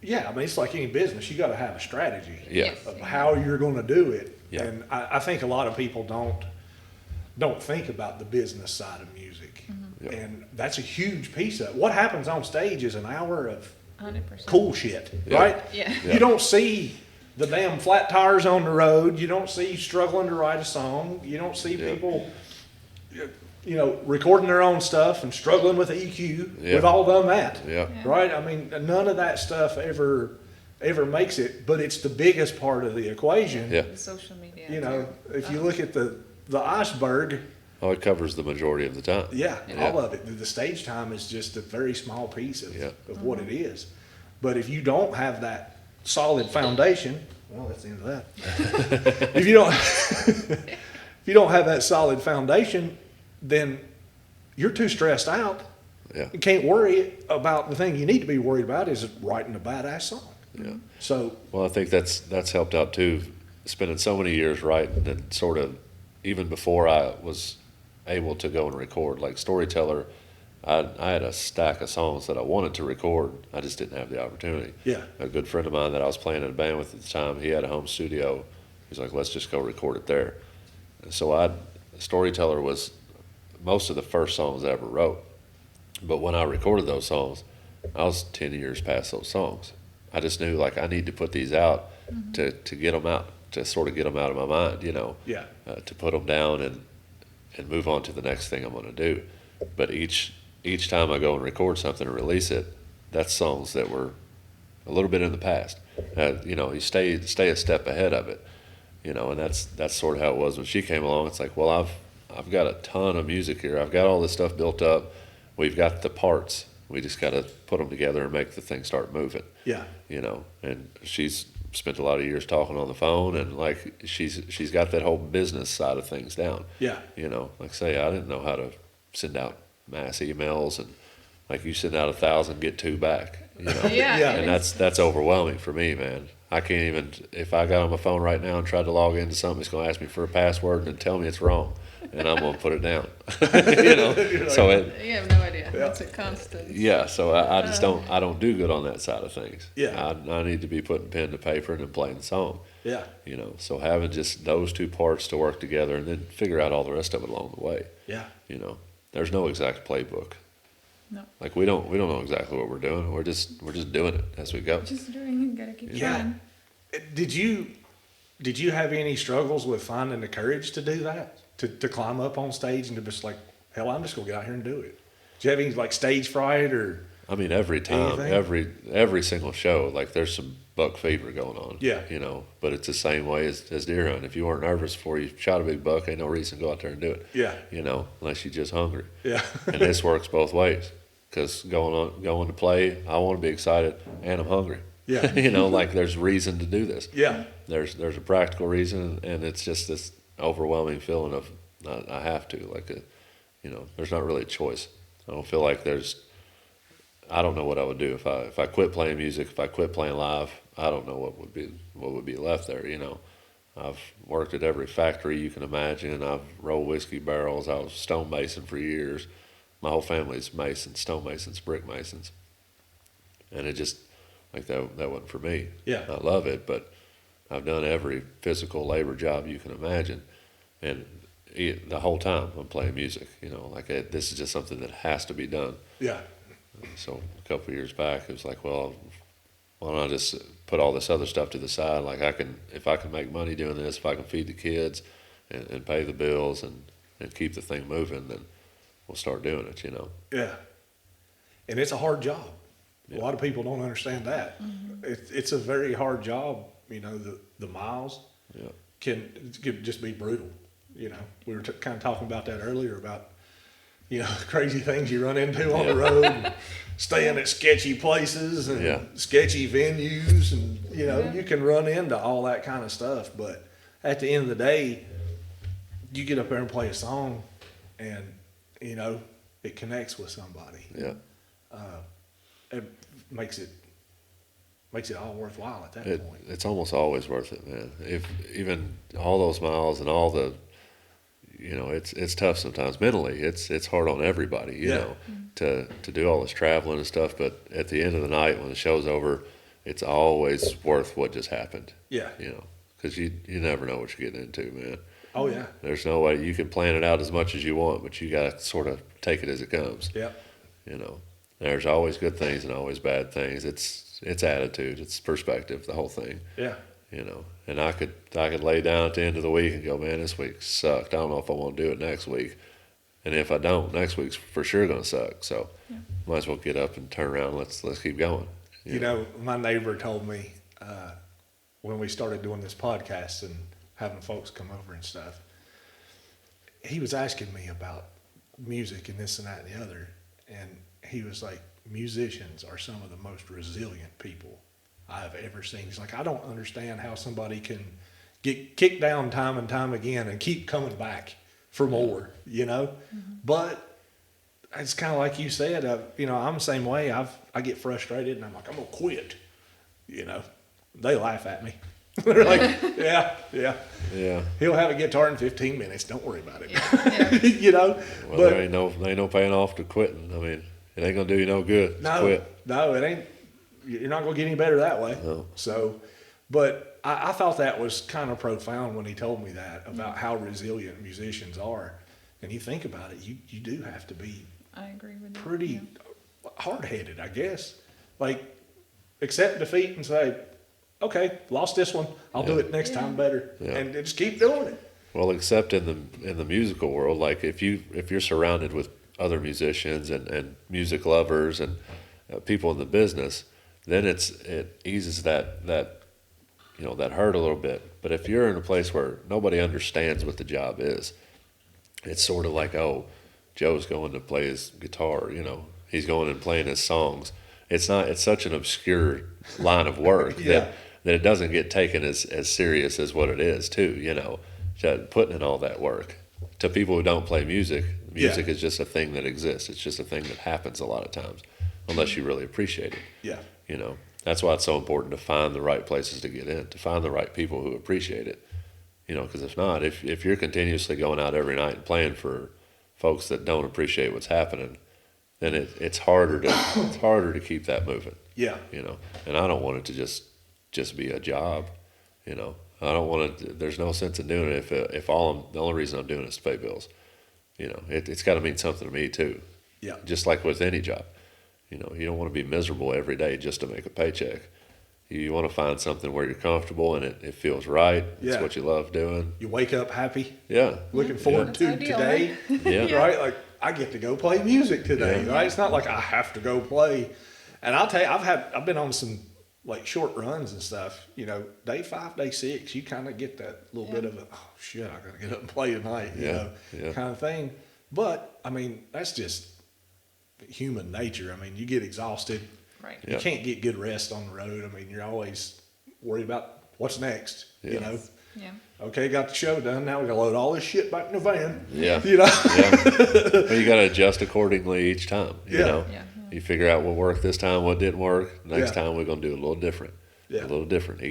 Yeah, I mean, it's like any business. You got to have a strategy Yeah. Yes. of how you're going to do it. Yeah. And I think a lot of people don't think about the business side of music. Yeah. And that's a huge piece of it. What happens on stage is an hour of 100%. cool shit, Yeah. right? Yeah. Yeah. You don't see the damn flat tires on the road. You don't see struggling to write a song. You don't see Yeah. people, you know, recording their own stuff and struggling with EQ. Yeah. We've all done that, Yeah. Yeah. right? I mean, none of that stuff ever makes it, but it's the biggest part of the equation. Yeah. The social media. You know, too. if you look at the iceberg, Oh, it covers the majority of the time. yeah, Yeah. all of it. The stage time is just a very small piece of, Yeah. of what it is. But if you don't have that solid foundation, well, that's the end of that. if you don't have that solid foundation, then you're too stressed out. Yeah. You can't worry about the thing you need to be worried about is writing a badass song. Yeah. So Well, I think that's helped out too, spending so many years writing and sort of, even before I was able to go and record, like Storyteller, I had a stack of songs that I wanted to record. I just didn't have the opportunity. yeah, A good friend of mine that I was playing in a band with at the time, he had a home studio. He's like, let's just go record it there. And so Storyteller was most of the first songs I ever wrote. But when I recorded those songs, I was 10 years past those songs. I just knew, like, I need to put these out to get them out, to sort of get them out of my mind, you know, yeah, to put them down and move on to the next thing I'm going to do. But each time I go and record something and release it, that's songs that were a little bit in the past. You know, you stay a step ahead of it, you know, and that's sort of how it was when she came along. It's like, well, I've got a ton of music here. I've got all this stuff built up. We've got the parts. We just got to put them together and make the thing start moving, yeah, you know. And she's spent a lot of years talking on the phone, and like she's got that whole business side of things down. yeah, You know, like say, I didn't know how to send out mass emails, and like you send out 1,000, get 2 back, you know. Yeah. Yeah. it And is. that's overwhelming for me, man. I can't even, if I got on my phone right now and tried to log into something, it's going to ask me for a password and then tell me it's wrong, and I'm going to put it down. You know, so You have no idea. It's a constant. yeah, so I just I don't do good on that side of things. Yeah. I need to be putting pen to paper and then playing the song, yeah, you know. So having just those 2 parts to work together and then figure out all the rest of it along the way, yeah, you know. There's no exact playbook. No. Like we don't know exactly what we're doing. We're just doing it as we go. Just doing it. Gotta keep yeah. trying. Did you have any struggles with finding the courage to do that? To climb up on stage and to just like, hell, I'm just gonna get out here and do it. Did you have any like stage fright or? I mean, every time, Anything? every single show, like there's some buck fever going on. Yeah. You know, but it's the same way as deer hunting. If you weren't nervous before you shot a big buck, ain't no reason to go out there and do it. Yeah, You know, unless you're just hungry. yeah, And this works both ways. Because going to play, I want to be excited and I'm hungry. yeah, You know, like there's reason to do this. yeah, There's a practical reason, and it's just this overwhelming feeling of I have to, like you know, there's not really a choice. I don't feel like I don't know what I would do if I quit playing music, if I quit playing live. I don't know what would be left there. You know, I've worked at every factory you can imagine. I've rolled whiskey barrels. I was stonemason for years. My whole family's masons, stonemasons, brick masons, and it just like that wasn't for me. yeah, I love it, but I've done every physical labor job you can imagine, and the whole time I'm playing music. You know, like this is just something that has to be done. yeah, So a couple of years back, it was like, well, why don't I just put all this other stuff to the side? Like if I can make money doing this, if I can feed the kids and pay the bills and keep the thing moving, then we'll start doing it. You know. yeah. And it's a hard job. Yeah. A lot of people don't understand that. It's a very hard job. You know, the miles Yeah. can just be brutal. You know, we were kind of talking about that earlier about, you know, crazy things you run into on the road, and staying at sketchy places and Yeah. sketchy venues, and you know, Yeah. you can run into all that kind of stuff. But at the end of the day, you get up there and play a song, and you know, it connects with somebody. Yeah. It makes it all worthwhile at that point. It's almost always worth it, man. If even all those miles and all the, you know, it's tough sometimes mentally. It's hard on everybody, you know, to do all this traveling and stuff. But at the end of the night, when the show's over, it's always worth what just happened. Yeah. You know, because you never know what you're getting into, man. Oh yeah. There's no way you can plan it out as much as you want, but you got to sort of take it as it comes. Yeah. You know, there's always good things and always bad things. It's attitude, it's perspective, the whole thing. Yeah. You know, and I could lay down at the end of the week and go, man, this week sucked. I don't know if I want to do it next week. And if I don't, next week's for sure going to suck. So might as well get up and turn around. Let's keep going. You know, my neighbor told me when we started doing this podcast and having folks come over and stuff, he was asking me about music and this and that and the other. And he was like, musicians are some of the most resilient people I've ever seen. He's like, I don't understand how somebody can get kicked down time and time again and keep coming back for more, you know? But it's kind of like you said, you know, I'm the same way. I get frustrated and I'm like, I'm going to quit, you know? They laugh at me. They're like, yeah. He'll have a guitar in 15 minutes. Don't worry about it. You know? Well, but there ain't no paying off to quitting. I mean, it ain't going to do you no good. Quit. No, it ain't. You're not going to get any better that way. No. So, but I thought that was kind of profound when he told me that about how resilient musicians are. And you think about it, you do have to be I agree with you. pretty hard-headed, I guess. Like, accept defeat and say, okay, lost this one. I'll do it next time better. Yeah. And just keep doing it. Well, except in the musical world, like if you're surrounded with other musicians and music lovers and people in the business, then it eases that you know, that hurt a little bit. But if you're in a place where nobody understands what the job is, it's sort of like, oh, Joe's going to play his guitar, you know, he's going and playing his songs. It's such an obscure line of work that it doesn't get taken as serious as what it is too, you know, putting in all that work. To people who don't play music is just a thing that exists. It's just a thing that happens a lot of times, unless you really appreciate it. Yeah. You know, that's why it's so important to find the right places to get in, to find the right people who appreciate it. You know, because if not, if you're continuously going out every night and playing for folks that don't appreciate what's happening, then it's harder to keep that moving. Yeah. You know, and I don't want it to just be a job. You know, I don't want to. There's no sense in doing it if the only reason I'm doing it is to pay bills. You know, it's got to mean something to me too. Yeah. Just like with any job. You know, you don't want to be miserable every day just to make a paycheck. You want to find something where you're comfortable and it feels right. It's what you love doing. You wake up happy. Yeah. Looking forward to ideal, today. right? Yeah. Right? Like, I get to go play music today, Yeah. right? It's not like I have to go play. And I'll tell you, I've been on some like short runs and stuff. You know, day 5, day 6, you kind of get that little bit of a, oh shit, I got to get up and play tonight, you know, kind of thing. But I mean, that's just human nature. I mean, you get exhausted. Right. You can't get good rest on the road. I mean, you're always worried about what's next, you know? Yeah. Okay, got the show done. Now we got to load all this shit back in the van. Yeah. You know? But you got to adjust accordingly each time. You know, Yeah. you figure out what worked this time, what didn't work. Next time we're going to do it a little different. Yeah. A little different.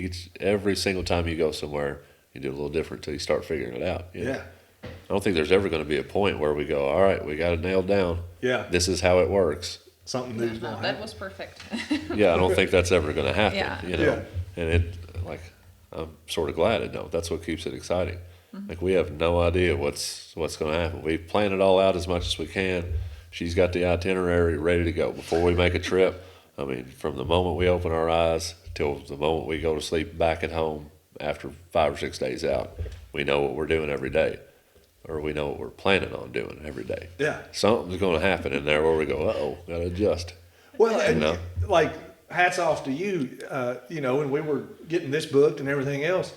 Every single time you go somewhere, you do a little different until you start figuring it out. You know? Yeah. I don't think there's ever going to be a point where we go, all right, we got it nailed down. Yeah. This is how it works. Something new's going to That happen. was perfect. Yeah, I don't think that's ever going to happen. Yeah. You know, and I'm sort of glad it don't. That's what keeps it exciting. Like we have no idea what's going to happen. We plan it all out as much as we can. She's got the itinerary ready to go before we make a trip. I mean, from the moment we open our eyes till the moment we go to sleep back at home after 5 or 6 days out, we know what we're doing every day, or we know what we're planning on doing every day. Yeah. Something's going to happen in there where we go, uh-oh, got to adjust. Well, and know? like, hats off to you, you know, when we were getting this booked and everything else,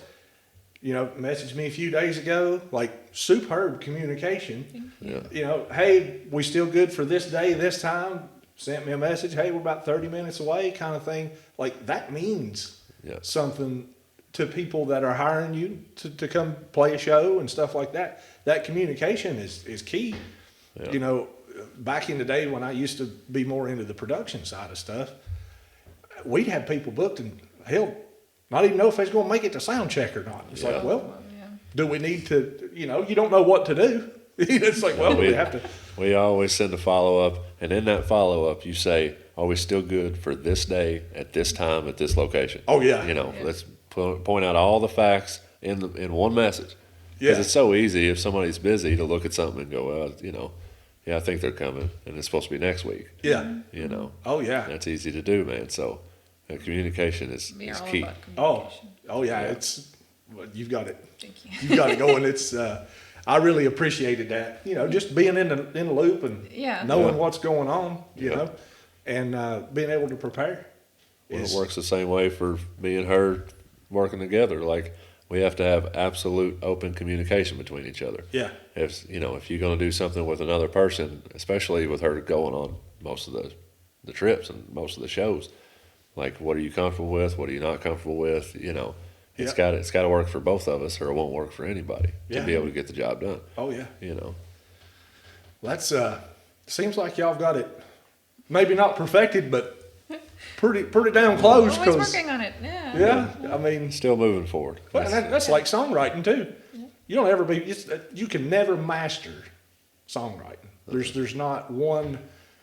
you know, messaged me a few days ago, like superb communication. Yeah. You know, hey, we still good for this day, this time? Sent me a message, hey, we're about 30 minutes away, kind of thing. Like, that means something to people that are hiring you to come play a show and stuff like that. That communication is key. Yeah. You know, back in the day when I used to be more into the production side of stuff, we'd have people booked and hell, not even know if they was going to make it to sound check or not. It's like, well, Do we need to, you don't know what to do. It's like, well, we have to. We always send a follow-up, and in that follow-up, you say, are we still good for this day, at this time, at this location? Oh, yeah. Let's point out all the facts in one message. Because Yeah. it's so easy if somebody's busy to look at something and go, well, yeah, I think they're coming, and it's supposed to be next week. Yeah. Oh, yeah. That's easy to do, man. So communication is We are all key. about Oh, communication. oh yeah. You've got it. Thank you. You've got it going. I really appreciated that. Just being in the loop and Yeah. knowing Yeah. what's going on. Yeah. And being able to prepare. Well, it works the same way for me and her working together. Like, we have to have absolute open communication between each other. Yeah. If you're going to do something with another person, especially with her going on most of the trips and most of the shows, like, what are you comfortable with? What are you not comfortable with? It's Yeah. got to work for both of us, or it won't work for anybody Yeah. to be able to get the job done. Oh yeah. Well, That's seems like y'all got it. Maybe not perfected, but pretty damn close. Always 'Cause- working on it. Yeah. Yeah. I mean, still moving forward. well, and that's like songwriting too. You don't ever you can never master songwriting. There's not one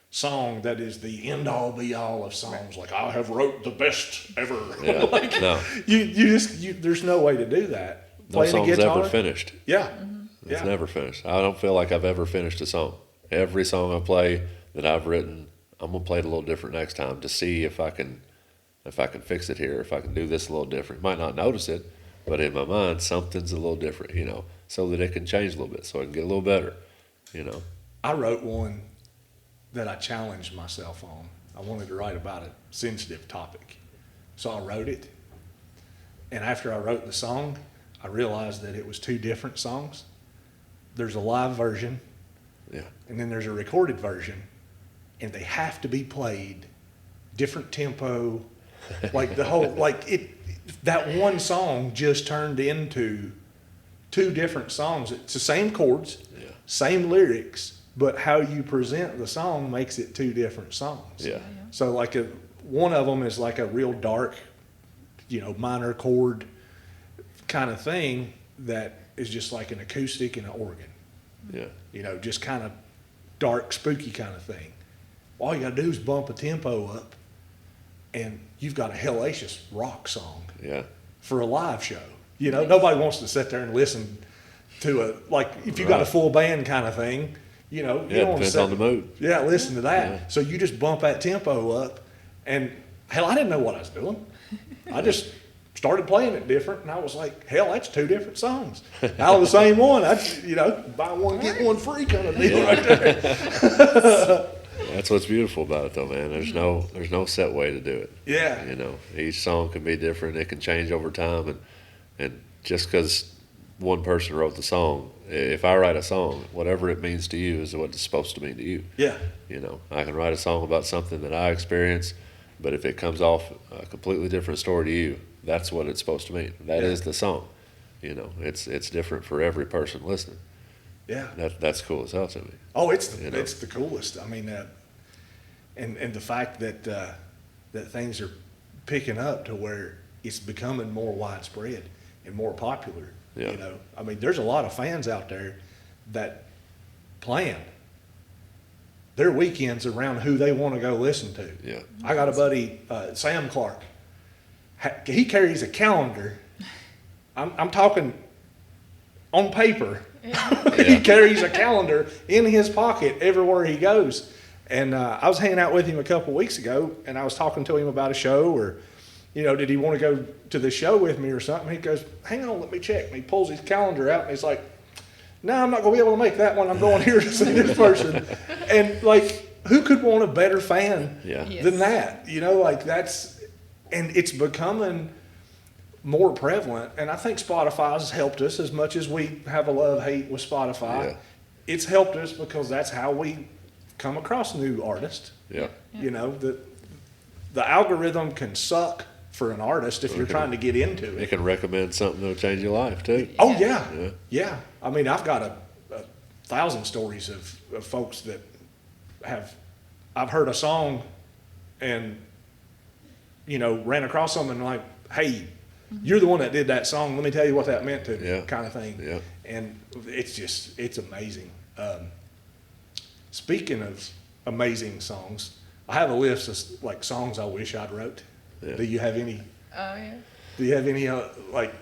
song that is the end all be all of songs. Like, I have wrote the best ever. Yeah. Like, No. there's no way to do that. No Playing a song's guitar, ever finished. yeah, It's yeah, never finished. I don't feel like I've ever finished a song. Every song I play that I've written, I'm gonna play it a little different next time to see if I can fix it here, if I can do this a little different. Might not notice it, but in my mind, something's a little different, so that it can change a little bit, so it can get a little better, I wrote one that I challenged myself on. I wanted to write about a sensitive topic, so I wrote it. And after I wrote the song, I realized that it was two different songs. There's a live version, Yeah. and then there's a recorded version, and they have to be played different tempo. Like that one song just turned into two different songs. It's the same chords, Yeah. same lyrics, but how you present the song makes it two different songs. Yeah. So one of them is like a real dark, minor chord kind of thing that is just like an acoustic and an organ. Yeah. Just kind of dark, spooky kind of thing. All you got to do is bump a tempo up, and you've got a hellacious rock song Yeah. for a live show. Nobody wants to sit there and listen to if you got a Right. full band kind of thing. You Yeah, don't want it to depends on the mood. Yeah, listen to that. Yeah. So you just bump that tempo up, and hell, I didn't know what I was doing. I just started playing it different, and I was like, hell, that's two different songs out of the same one. That's buy one get one free kind of deal right there. That's what's beautiful about it, though, man. There's no set way to do it. Yeah. Each song can be different. It can change over time, and just because one person wrote the song, if I write a song, whatever it means to you is what it's supposed to mean to you. Yeah. I can write a song about something that I experienced, but if it comes off a completely different story to you, that's what it's supposed to mean. That is the song. It's different for every person listening. Yeah. That's cool as hell to me. Oh, it's the coolest. I mean, and the fact that that things are picking up to where it's becoming more widespread and more popular. Yeah. I mean, there's a lot of fans out there that plan their weekends around who they want to go listen to. Yeah. I got a buddy, Sam Clark. He carries a calendar. I'm talking on paper. He carries a calendar in his pocket everywhere he goes. And I was hanging out with him a couple weeks ago, and I was talking to him about a show, or, did he want to go to the show with me or something? He goes, hang on, let me check. And he pulls his calendar out, and he's like, no, I'm not going to be able to make that one. I'm going here to see this person. And, who could want a better fan Yeah. Yes. than that? And it's becoming more prevalent. And I think Spotify has helped us as much as we have a love-hate with Spotify. Yeah. It's helped us because that's how we come across new artists. Yeah. The algorithm can suck for an artist if you're trying to get into It it. can recommend something that'll change your life, too. Oh, yeah. Yeah. Yeah. I mean, I've got a 1,000 stories of folks that I've heard a song and, ran across them and like, hey, you're the one that did that song. Let me tell you what that meant to me, Yeah. kind of thing. Yeah. And it's amazing. Speaking of amazing songs, I have a list of like songs I wish I'd wrote. Yeah. Do you have any? Oh yeah. Do you have any like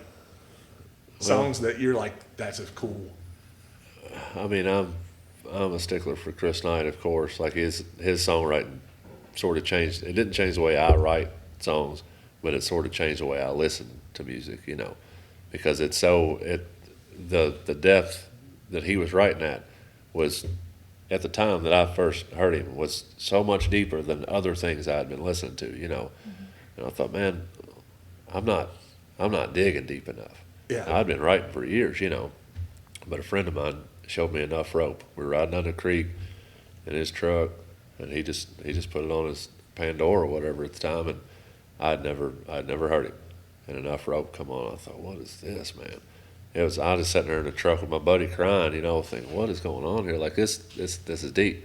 songs that you're like, that's a cool? I mean, I'm a stickler for Chris Knight, of course. Like his songwriting sort of changed. It didn't change the way I write songs, but it sort of changed the way I listen to music. You know, because the depth that he was writing at was, at the time that I first heard him, was so much deeper than other things I had been listening to. You know, and I thought, man, I'm not digging deep enough. Yeah. I'd been writing for years, you know, but a friend of mine showed me enough rope. We were riding down the creek in his truck, and he just put it on his Pandora or whatever at the time, and I'd never heard him. And enough rope come on. I thought, what is this, man? I was just sitting there in the truck with my buddy crying, you know, thinking, what is going on here? Like this is deep,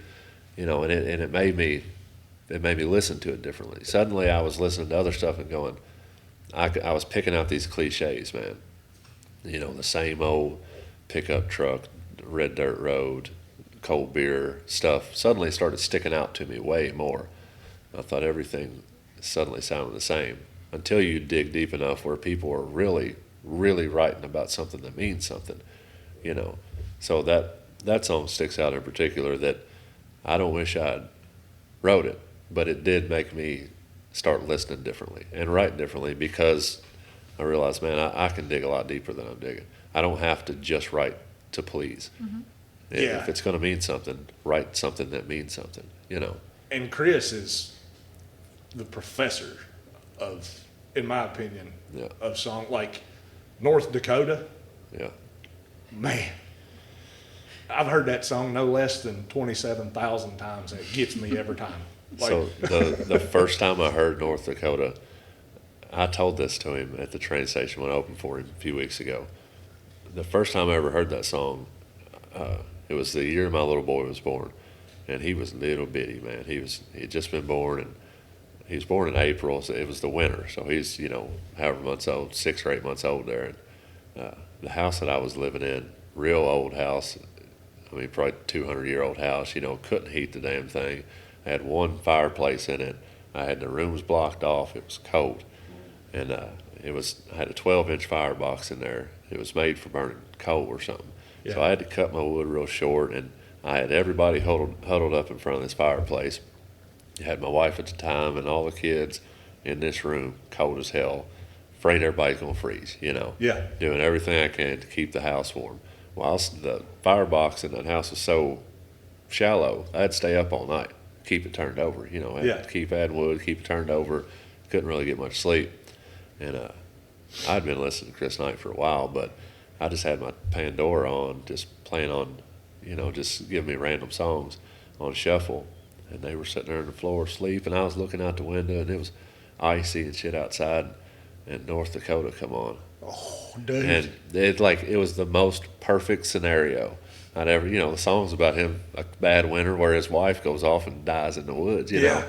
you know, and it made me listen to it differently. Suddenly, I was listening to other stuff and going, I was picking out these cliches, man. You know, the same old pickup truck, red dirt road, cold beer stuff suddenly started sticking out to me way more. I thought everything suddenly sounded the same until you dig deep enough where people are really, really writing about something that means something, you know. So that song sticks out in particular, that I don't wish I'd wrote it, but it did make me start listening differently and write differently, because I realized, man, I can dig a lot deeper than I'm digging. I don't have to just write to please. Yeah. If it's going to mean something, write something that means something, you know. And Chris is the professor of, in my opinion, Yeah. of song. Like North Dakota, Yeah. man, I've heard that song no less than 27,000 times. And it gets me every time. Like, So the first time I heard North Dakota, I told this to him at the train station when I opened for him a few weeks ago. The first time I ever heard that song, it was the year my little boy was born, and he was little bitty, man. He had just been born, and he was born in April, so it was the winter. So he's, you know, however months old, 6 or 8 months old there. And the house that I was living in, real old house, I mean, probably 200-year-old house, you know, couldn't heat the damn thing. I had one fireplace in it. I had the rooms blocked off. It was cold. And I had a 12-inch firebox in there. It was made for burning coal or something. Yeah. So I had to cut my wood real short, and I had everybody huddled up in front of this fireplace. I had my wife at the time and all the kids in this room, cold as hell, afraid everybody's going to freeze, you know. Yeah. Doing everything I can to keep the house warm. Well, the firebox in that house was so shallow, I had to stay up all night, keep it turned over, you know. I had to keep adding wood, keep it turned over. Couldn't really get much sleep. And I'd been listening to Chris Knight for a while, but I just had my Pandora on, just playing on, you know, just giving me random songs on shuffle. And they were sitting there on the floor asleep, and I was looking out the window, and it was icy and shit outside, and North Dakota come on. oh, dude. And it was the most perfect scenario I'd ever, you know, the song's about him, a bad winter where his wife goes off and dies in the woods, you know.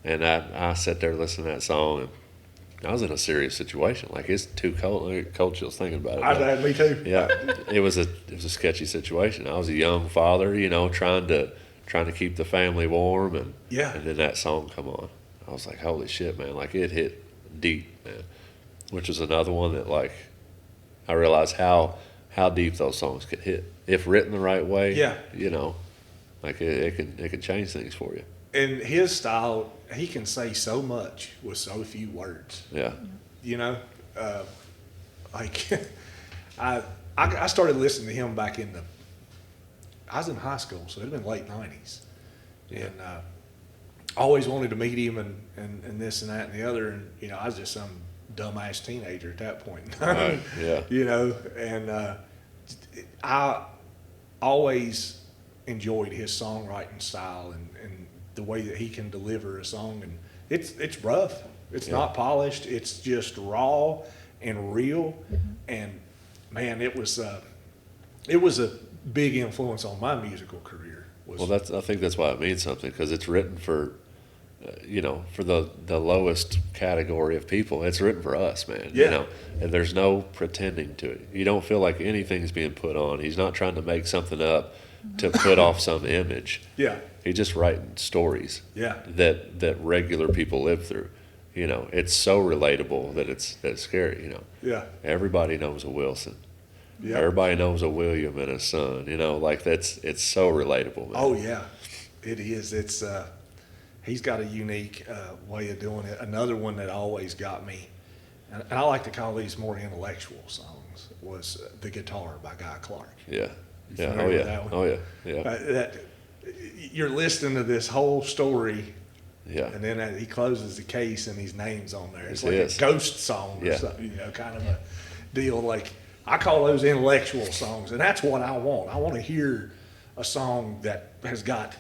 And I sat there listening to that song, and I was in a serious situation. Like, it's too cold. I get cold chills thinking about it. I had me too. Yeah, it was a sketchy situation. I was a young father, you know, trying to keep the family warm, and then that song come on. I was like, holy shit, man! Like, it hit deep, man. Which is another one that, like, I realized how deep those songs could hit if written the right way. Yeah. You know, like it can change things for you. And his style, he can say so much with so few words. Yeah. You know, like I started listening to him back I was in high school, so it'd been late '90s, and always wanted to meet him and this and that and the other, and you know, I was just some dumbass teenager at that point in time. Right. Yeah. You know, and I always enjoyed his songwriting style and the way that he can deliver a song, and it's rough. It's not polished. It's just raw and real. And man, it was a big influence on my musical career. Well, I think that's why it means something, because it's written for for the lowest category of people. It's written for us, man. Yeah. And there's no pretending to it. You don't feel like anything's being put on. He's not trying to make something up to put off some image. Yeah. He's just writing stories Yeah. that regular people live through. It's so relatable that it's scary. Yeah. Everybody knows a Wilson. Yeah. Everybody knows a William and a son. It's so relatable, man. Oh yeah, it is. It's he's got a unique way of doing it. Another one that always got me, and I like to call these more intellectual songs, was The Guitar by Guy Clark. Yeah. You Yeah. familiar Oh with yeah. that one? Oh yeah. Yeah. That you're listening to this whole story, Yeah. and then he closes the case and his name's on there. It's like Yes. a ghost song or Yeah. something, kind of a deal. Like I call those intellectual songs, and that's what I want. I want to hear a song that has got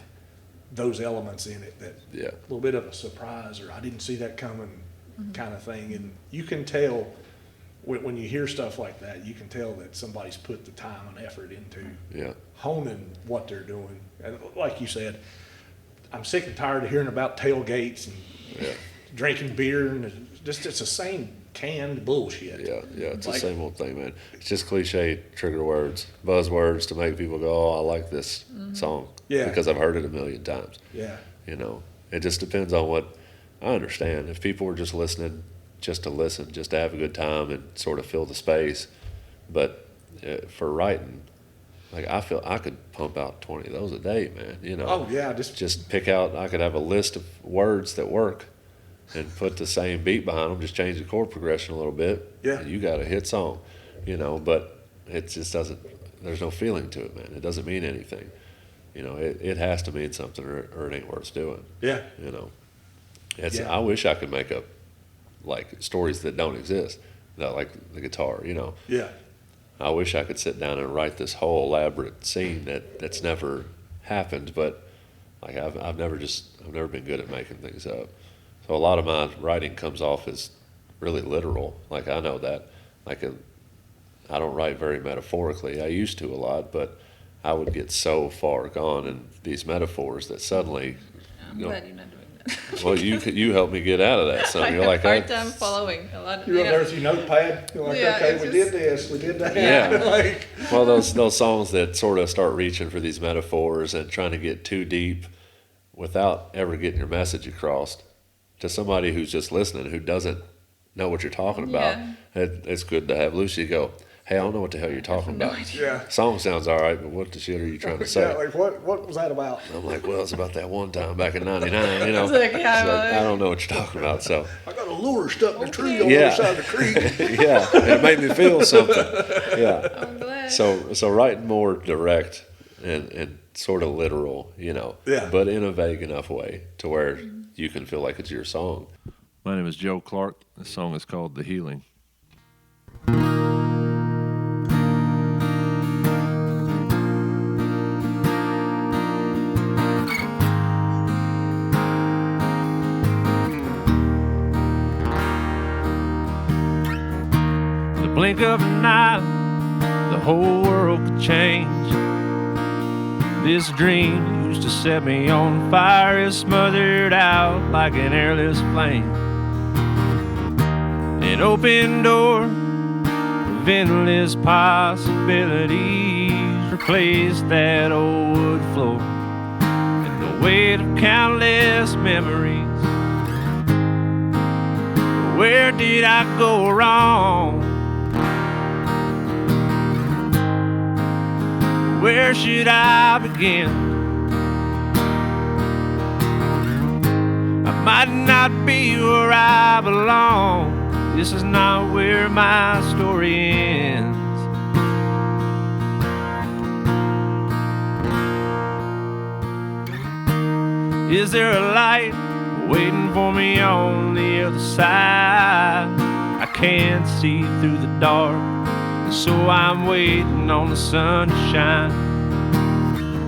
those elements in it, that Yeah. a little bit of a surprise, or I didn't see that coming kind of thing. And you can tell when you hear stuff like that, you can tell that somebody's put the time and effort into Yeah. honing what they're doing. And like you said, I'm sick and tired of hearing about tailgates and Yeah. drinking beer, and it's the same canned bullshit. Yeah, it's Like- the same old thing, man. It's just cliche trigger words, buzzwords to make people go, "Oh, I like this song," Yeah. because I've heard it a million times. Yeah. It just depends on what. I understand if people were just listening, just to listen, just to have a good time and sort of fill the space. But for writing, like I feel I could pump out 20 of those a day, man. Oh yeah, Just pick out. I could have a list of words that work, and put the same beat behind them. Just change the chord progression a little bit. Yeah. And you got a hit song, But it just doesn't. There's no feeling to it, man. It doesn't mean anything. It has to mean something, or it ain't worth doing. yeah, It's. Yeah. I wish I could make up like stories that don't exist. That like the guitar. yeah, I wish I could sit down and write this whole elaborate scene that's never happened, but like I've never been good at making things up. So a lot of my writing comes off as really literal. Like I know that. I don't write very metaphorically. I used to a lot, but I would get so far gone in these metaphors that suddenly, I'm glad you're not doing that. well, you helped me get out of that. So I you're have like, a hard time following a lot of. you're up there with your notepad. You're like, Yeah, okay, it's we just- did this, we did that. Yeah. Like, well, those songs that sort of start reaching for these metaphors and trying to get too deep without ever getting your message across to somebody who's just listening, who doesn't know what you're talking about. Yeah. It's good to have Lucy go, "Hey, I don't know what the hell you're talking no about. idea. yeah, Song sounds all right, but what the shit are you trying to say?" yeah. Like what was that about? And I'm like, "Well, it's about that one time back in '99, It's like, yeah, It's well, I don't know what you're talking about." So I got a lure stuck in a tree on the Yeah. other side of the creek. yeah, it made me feel something. Yeah. I'm glad. So writing more direct and sort of literal, Yeah. but in a vague enough way to where you can feel like it's your song. My name is Joe Clark. The song is called The Healing. The blink of an eye, the whole world could change. This dream used to set me on fire, is smothered out like an airless plane. An open door of endless possibilities replaced that old wood floor and the weight of countless memories. Where did I go wrong? Where should I begin? I might not be where I belong. This is not where my story ends. Is there a light waiting for me on the other side? I can't see through the dark, so I'm waiting on the sun to shine.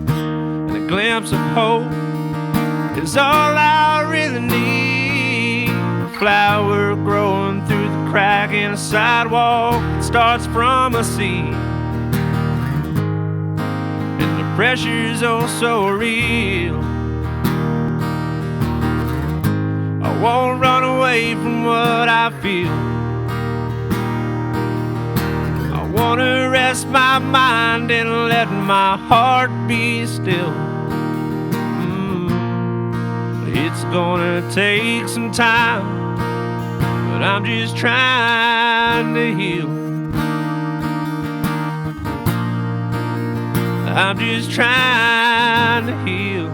And a glimpse of hope is all I really need. A flower growing through the crack in a sidewalk that starts from a seed. And the pressure's oh so real. I won't run away from what I feel. I wanna rest my mind and let my heart be still. It's gonna take some time, but I'm just trying to heal. I'm just trying to heal.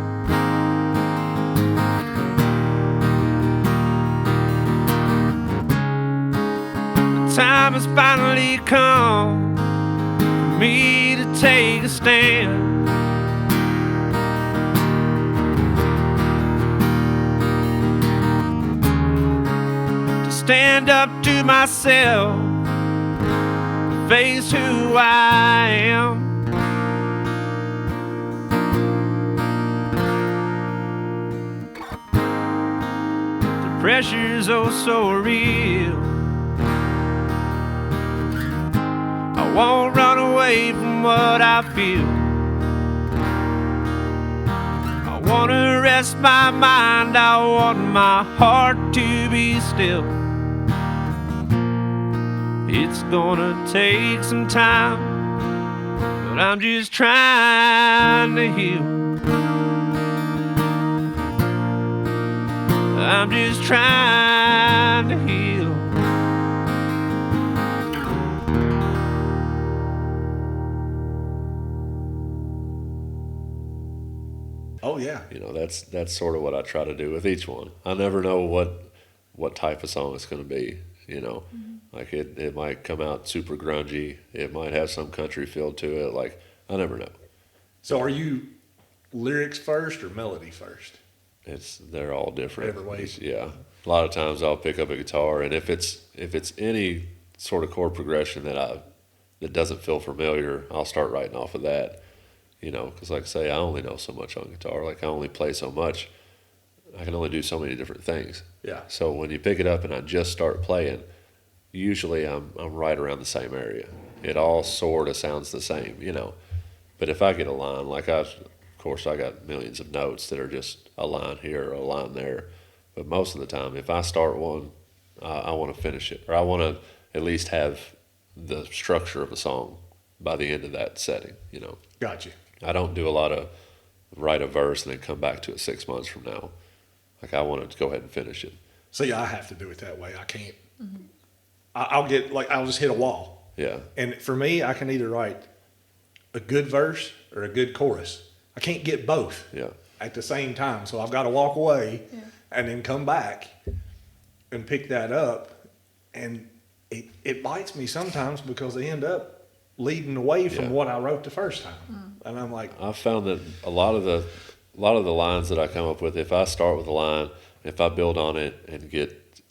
The time has finally come for me to take a stand. To stand up to myself, face who I am. Pressure's oh so real. I won't run away from what I feel. I wanna rest my mind, I want my heart to be still. It's gonna take some time, but I'm just trying to heal. I'm just trying to heal. Oh yeah. You know, that's sort of what I try to do with each one. I never know what type of song it's going to be. You know, like it might come out super grungy. It might have some country feel to it. Like, I never know. So are you lyrics first or melody first? They're all different. Every way. Yeah. A lot of times I'll pick up a guitar, and if it's any sort of chord progression that doesn't feel familiar, I'll start writing off of that. You know, because like I say, I only know so much on guitar. Like, I only play so much. I can only do so many different things. Yeah. So when you pick it up and I just start playing, usually I'm right around the same area. It all sort of sounds the same, you know. But if I get a line, like of course I got millions of notes that are just a line here or a line there. But most of the time, if I start one, I want to finish it, or I want to at least have the structure of a song by the end of that setting, you know. Gotcha. I don't do a lot of write a verse and then come back to it 6 months from now. Like, I want to go ahead and finish it. See, I have to do it that way. I can't. I'll just hit a wall. Yeah. And for me, I can either write a good verse or a good chorus. I can't get both Yeah. at the same time. So I've got to walk away and then come back and pick that up. And it bites me sometimes because they end up leading away from what I wrote the first time. And I'm like, I've found that a lot of the lines that I come up with, if I start with a line, if I build on it and get,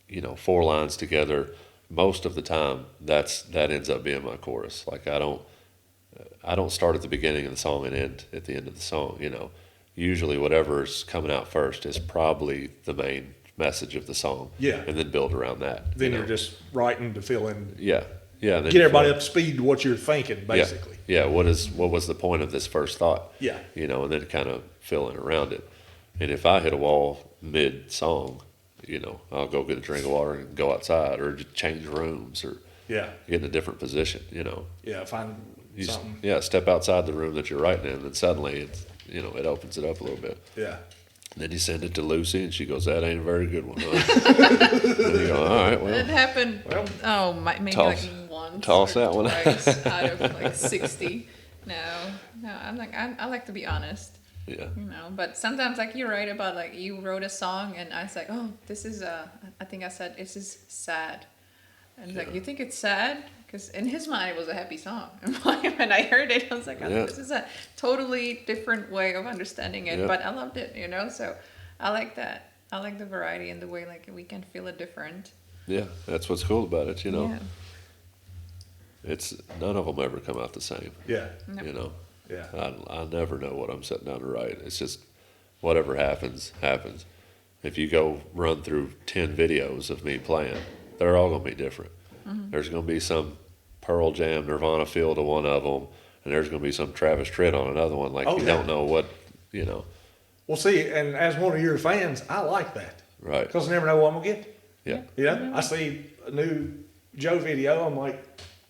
you know, 4 lines together, most of the time that ends up being my chorus. Like, I don't start at the beginning of the song and end at the end of the song, you know. Usually whatever's coming out first is probably the main message of the song. Yeah. And then build around that. then you you're know. just writing to fill in, Yeah. Yeah. And then get everybody fill- up to speed to what you're thinking, basically. Yeah. What was the point of this first thought? Yeah. You know, and then kind of fill in around it. And if I hit a wall mid song, you know, I'll go get a drink of water and go outside, or just change rooms, or Yeah. get in a different position, you know. Yeah. Find You just, something. step outside the room that you're writing in, and suddenly it's, you know, it opens it up a little bit. Yeah. Then you send it to Lucy, and she goes, "That ain't a very good one, huh?" And you go, "All right, It well, happened. Well, Maybe toss- like once. toss or that one. twice out of like 60. No. I'm like I like to be honest. yeah, You know, but sometimes like you're right about like you wrote a song and I was like, oh, this is I think I said this is sad, and he's like, you think it's sad? Because in his mind it was a happy song. And when I heard it, I was like, oh, Yeah. this is a totally different way of understanding it, Yeah. but I loved it, you know. So I like that. I like the variety and the way like we can feel it different. yeah, that's what's cool about it, you know. Yeah. It's none of them ever come out the same, Yeah. No. you know. Yeah. I never know what I'm sitting down to write. It's just whatever happens, happens. If you go run through 10 videos of me playing, they're all going to be different. There's going to be some Pearl Jam, Nirvana feel to one of them, and there's going to be some Travis Tritt on another one. Like, Oh, you yeah. don't know what, you know. Well, see, and as one of your fans, I like that. Right. Because I never know what I'm going to get. Yeah. You know, I see a new Joe video, I'm like,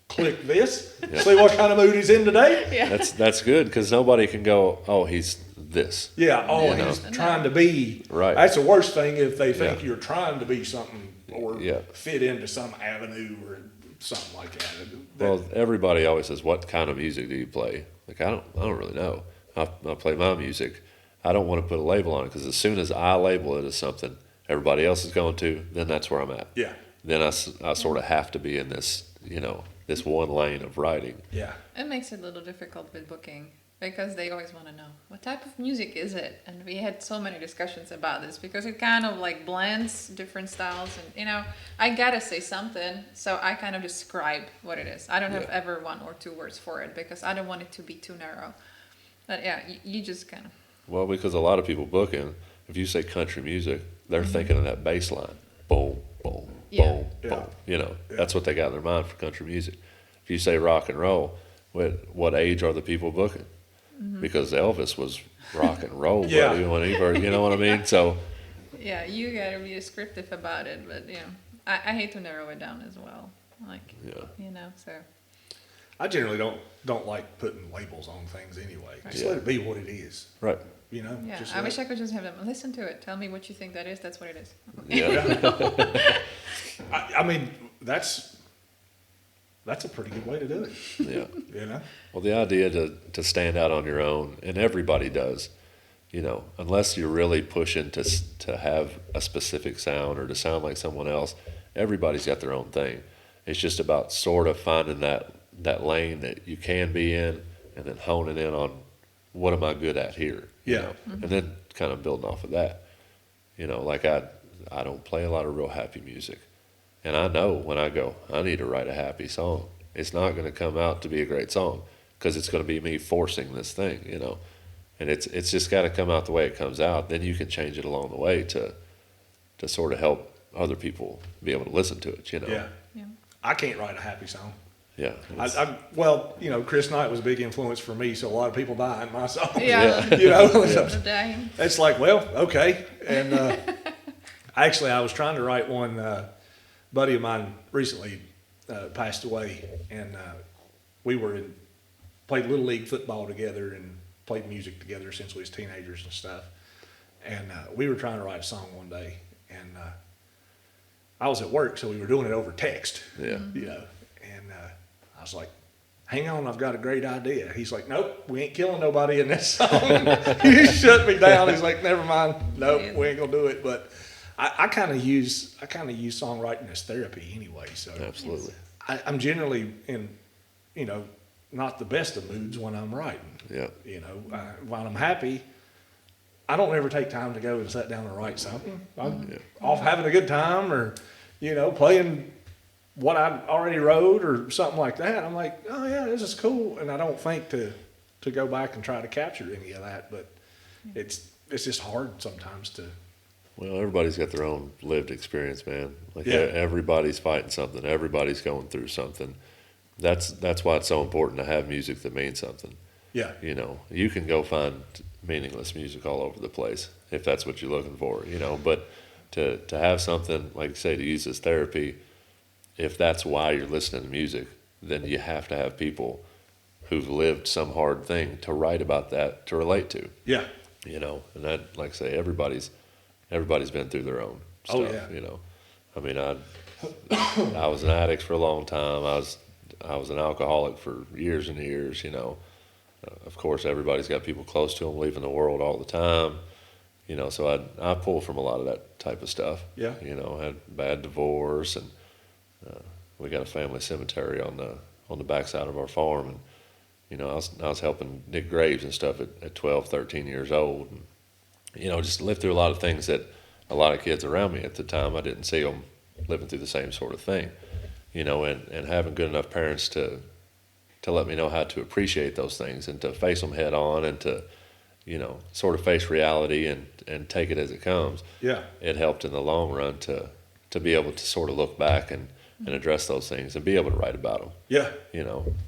click this, Yeah. see what kind of mood he's in today. Yeah. That's good because nobody can go, oh, he's this. Yeah, oh, You know. he's trying to be. Right. That's the worst thing if they think Yeah. you're trying to be something or Yeah. fit into some avenue or something like that. Well, everybody always says, what kind of music do you play? Like, I don't really know. I play my music. I don't want to put a label on it because as soon as I label it as something everybody else is going to, then that's where I'm at. Yeah, Then I sort of have to be in this, this one lane of writing. yeah, It makes it a little difficult with booking because they always want to know what type of music is it, and we had so many discussions about this because it kind of like blends different styles, and I gotta say something, so I kind of describe what it is. I don't have Yeah. ever 1 or 2 words for it because I don't want it to be too narrow. But yeah, you just kind of Well, because a lot of people booking, if you say country music, they're thinking of that bass line. Boom, boom, Yeah. boom, Yeah. boom. Yeah. That's what they got in their mind for country music. If you say rock and roll, what age are the people booking? Because Elvis was rock and roll, Yeah. buddy, when he first, you know what I mean? So, yeah, you gotta be descriptive about it. But I hate to narrow it down as well. Like yeah. so. I generally don't like putting labels on things anyway. Just Yeah. let it be what it is. Right. You know. Yeah, Just I let- wish I could just have them listen to it. Tell me what you think that is. That's what it is. Yeah. I mean, that's a pretty good way to do it. Yeah. You know. Well, the idea to stand out on your own, and everybody does, unless you're really pushing to have a specific sound or to sound like someone else, everybody's got their own thing. It's just about sort of finding that lane that you can be in and then honing in on what am I good at here, Yeah. and then kind of building off of that. Like I don't play a lot of real happy music. And I know when I go, I need to write a happy song. It's not going to come out to be a great song because it's going to be me forcing this thing, And it's just got to come out the way it comes out. Then you can change it along the way to sort of help other people be able to listen to it, Yeah. Yeah. I can't write a happy song. Yeah. Well, Chris Knight was a big influence for me, so a lot of people die in my songs. Yeah. You know, The dying. it's like, well, okay. And actually, I was trying to write one. Buddy of mine recently passed away, and we played little league football together and played music together since we was teenagers and stuff. And we were trying to write a song one day, and I was at work, so we were doing it over text. Yeah. You know, and I was like, hang on, I've got a great idea. He's like, nope, we ain't killing nobody in this song. He shut me down. He's like, never mind, nope, we ain't gonna do it. But I kind of use songwriting as therapy anyway. So Absolutely. I'm generally in, not the best of moods when I'm writing. Yeah. When I'm happy, I don't ever take time to go and sit down and write something. I'm off having a good time or, playing what I already wrote or something like that. I'm like, oh yeah, this is cool. And I don't think to go back and try to capture any of that, but it's just hard sometimes to. Well, everybody's got their own lived experience, man. Like Yeah. everybody's fighting something. Everybody's going through something. That's why it's so important to have music that means something. Yeah. You can go find meaningless music all over the place if that's what you're looking for, but to have something, like you say, to use as therapy, if that's why you're listening to music, then you have to have people who've lived some hard thing to write about that, to relate to, Yeah. and that, like I say, everybody's been through their own stuff, Oh, yeah. I mean, I was an addict for a long time. I was an alcoholic for years and years, of course, everybody's got people close to them leaving the world all the time, so I pull from a lot of that type of stuff. Yeah. I had a bad divorce, and we got a family cemetery on the backside of our farm, and I was helping dig graves and stuff at 12, 13 years old, and just lived through a lot of things that a lot of kids around me at the time, I didn't see them living through the same sort of thing, and having good enough parents to let me know how to appreciate those things and to face them head on and to, sort of face reality and take it as it comes. Yeah. It helped in the long run to be able to sort of look back and address those things and be able to write about them. Yeah.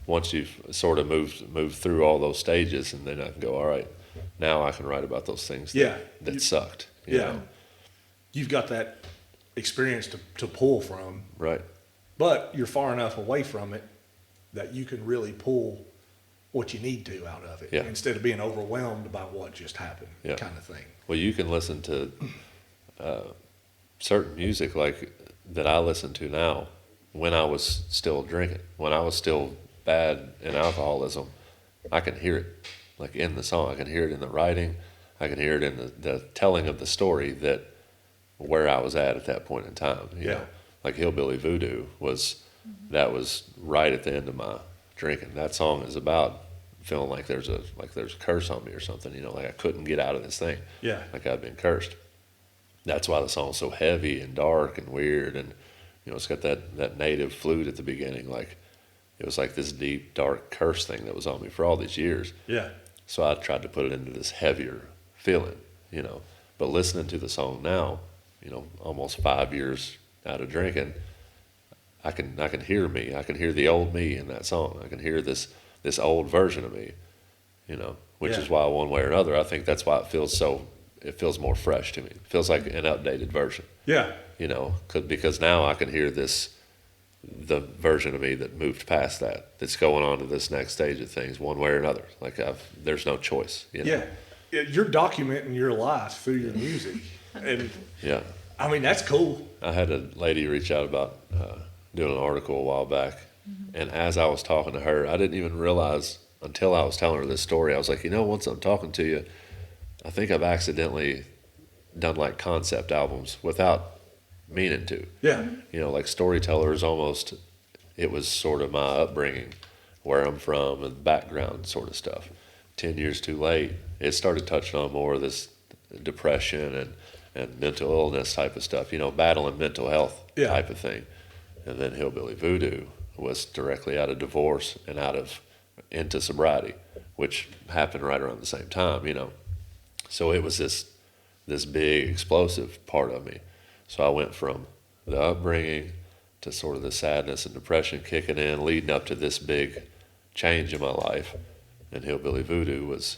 Once you've sort of moved through all those stages, and then I can go, all right, now I can write about those things Yeah. that sucked. Yeah. you've got that experience to pull from, Right. but you're far enough away from it that you can really pull what you need to out of it Yeah. instead of being overwhelmed by what just happened, Yeah. kind of thing. Well, you can listen to certain music like that I listen to now when I was still drinking, when I was still bad in alcoholism. I can hear it like in the song. I can hear it in the writing. I can hear it in the telling of the story that where I was at that point in time. You know, like Hillbilly Voodoo that was right at the end of my drinking. That song is about feeling like there's a curse on me or something, you know, like I couldn't get out of this thing. Yeah. Like I'd been cursed. That's why the song's so heavy and dark and weird, and you know, it's got that native flute at the beginning, like it was like this deep, dark curse thing that was on me for all these years. Yeah. So I tried to put it into this heavier feeling, you know. But listening to the song now, you know, almost 5 years out of drinking, I can hear me. I can hear the old me in that song. I can hear this old version of me, you know, which Yeah. is why one way or another, I think that's why it feels more fresh to me. It feels like an updated version, Yeah. you know, because now I can hear the version of me that moved past that's going on to this next stage of things one way or another. Like there's no choice, you know? Yeah. You're documenting your life through your music. And Yeah. I mean, that's cool. I had a lady reach out about doing an article a while back, and as I was talking to her, I didn't even realize until I was telling her this story. I was like, you know, once I'm talking to you, I think I've accidentally done like concept albums without meaning to. Yeah. You know, like Storyteller is almost, it was sort of my upbringing, where I'm from and background sort of stuff. 10 Years Too Late, it started touching on more of this depression and mental illness type of stuff, you know, battling mental health type of thing. And then Hillbilly Voodoo was directly out of divorce and into sobriety, which happened right around the same time, you know. So it was this big explosive part of me. So I went from the upbringing to sort of the sadness and depression kicking in, leading up to this big change in my life. And Hillbilly Voodoo was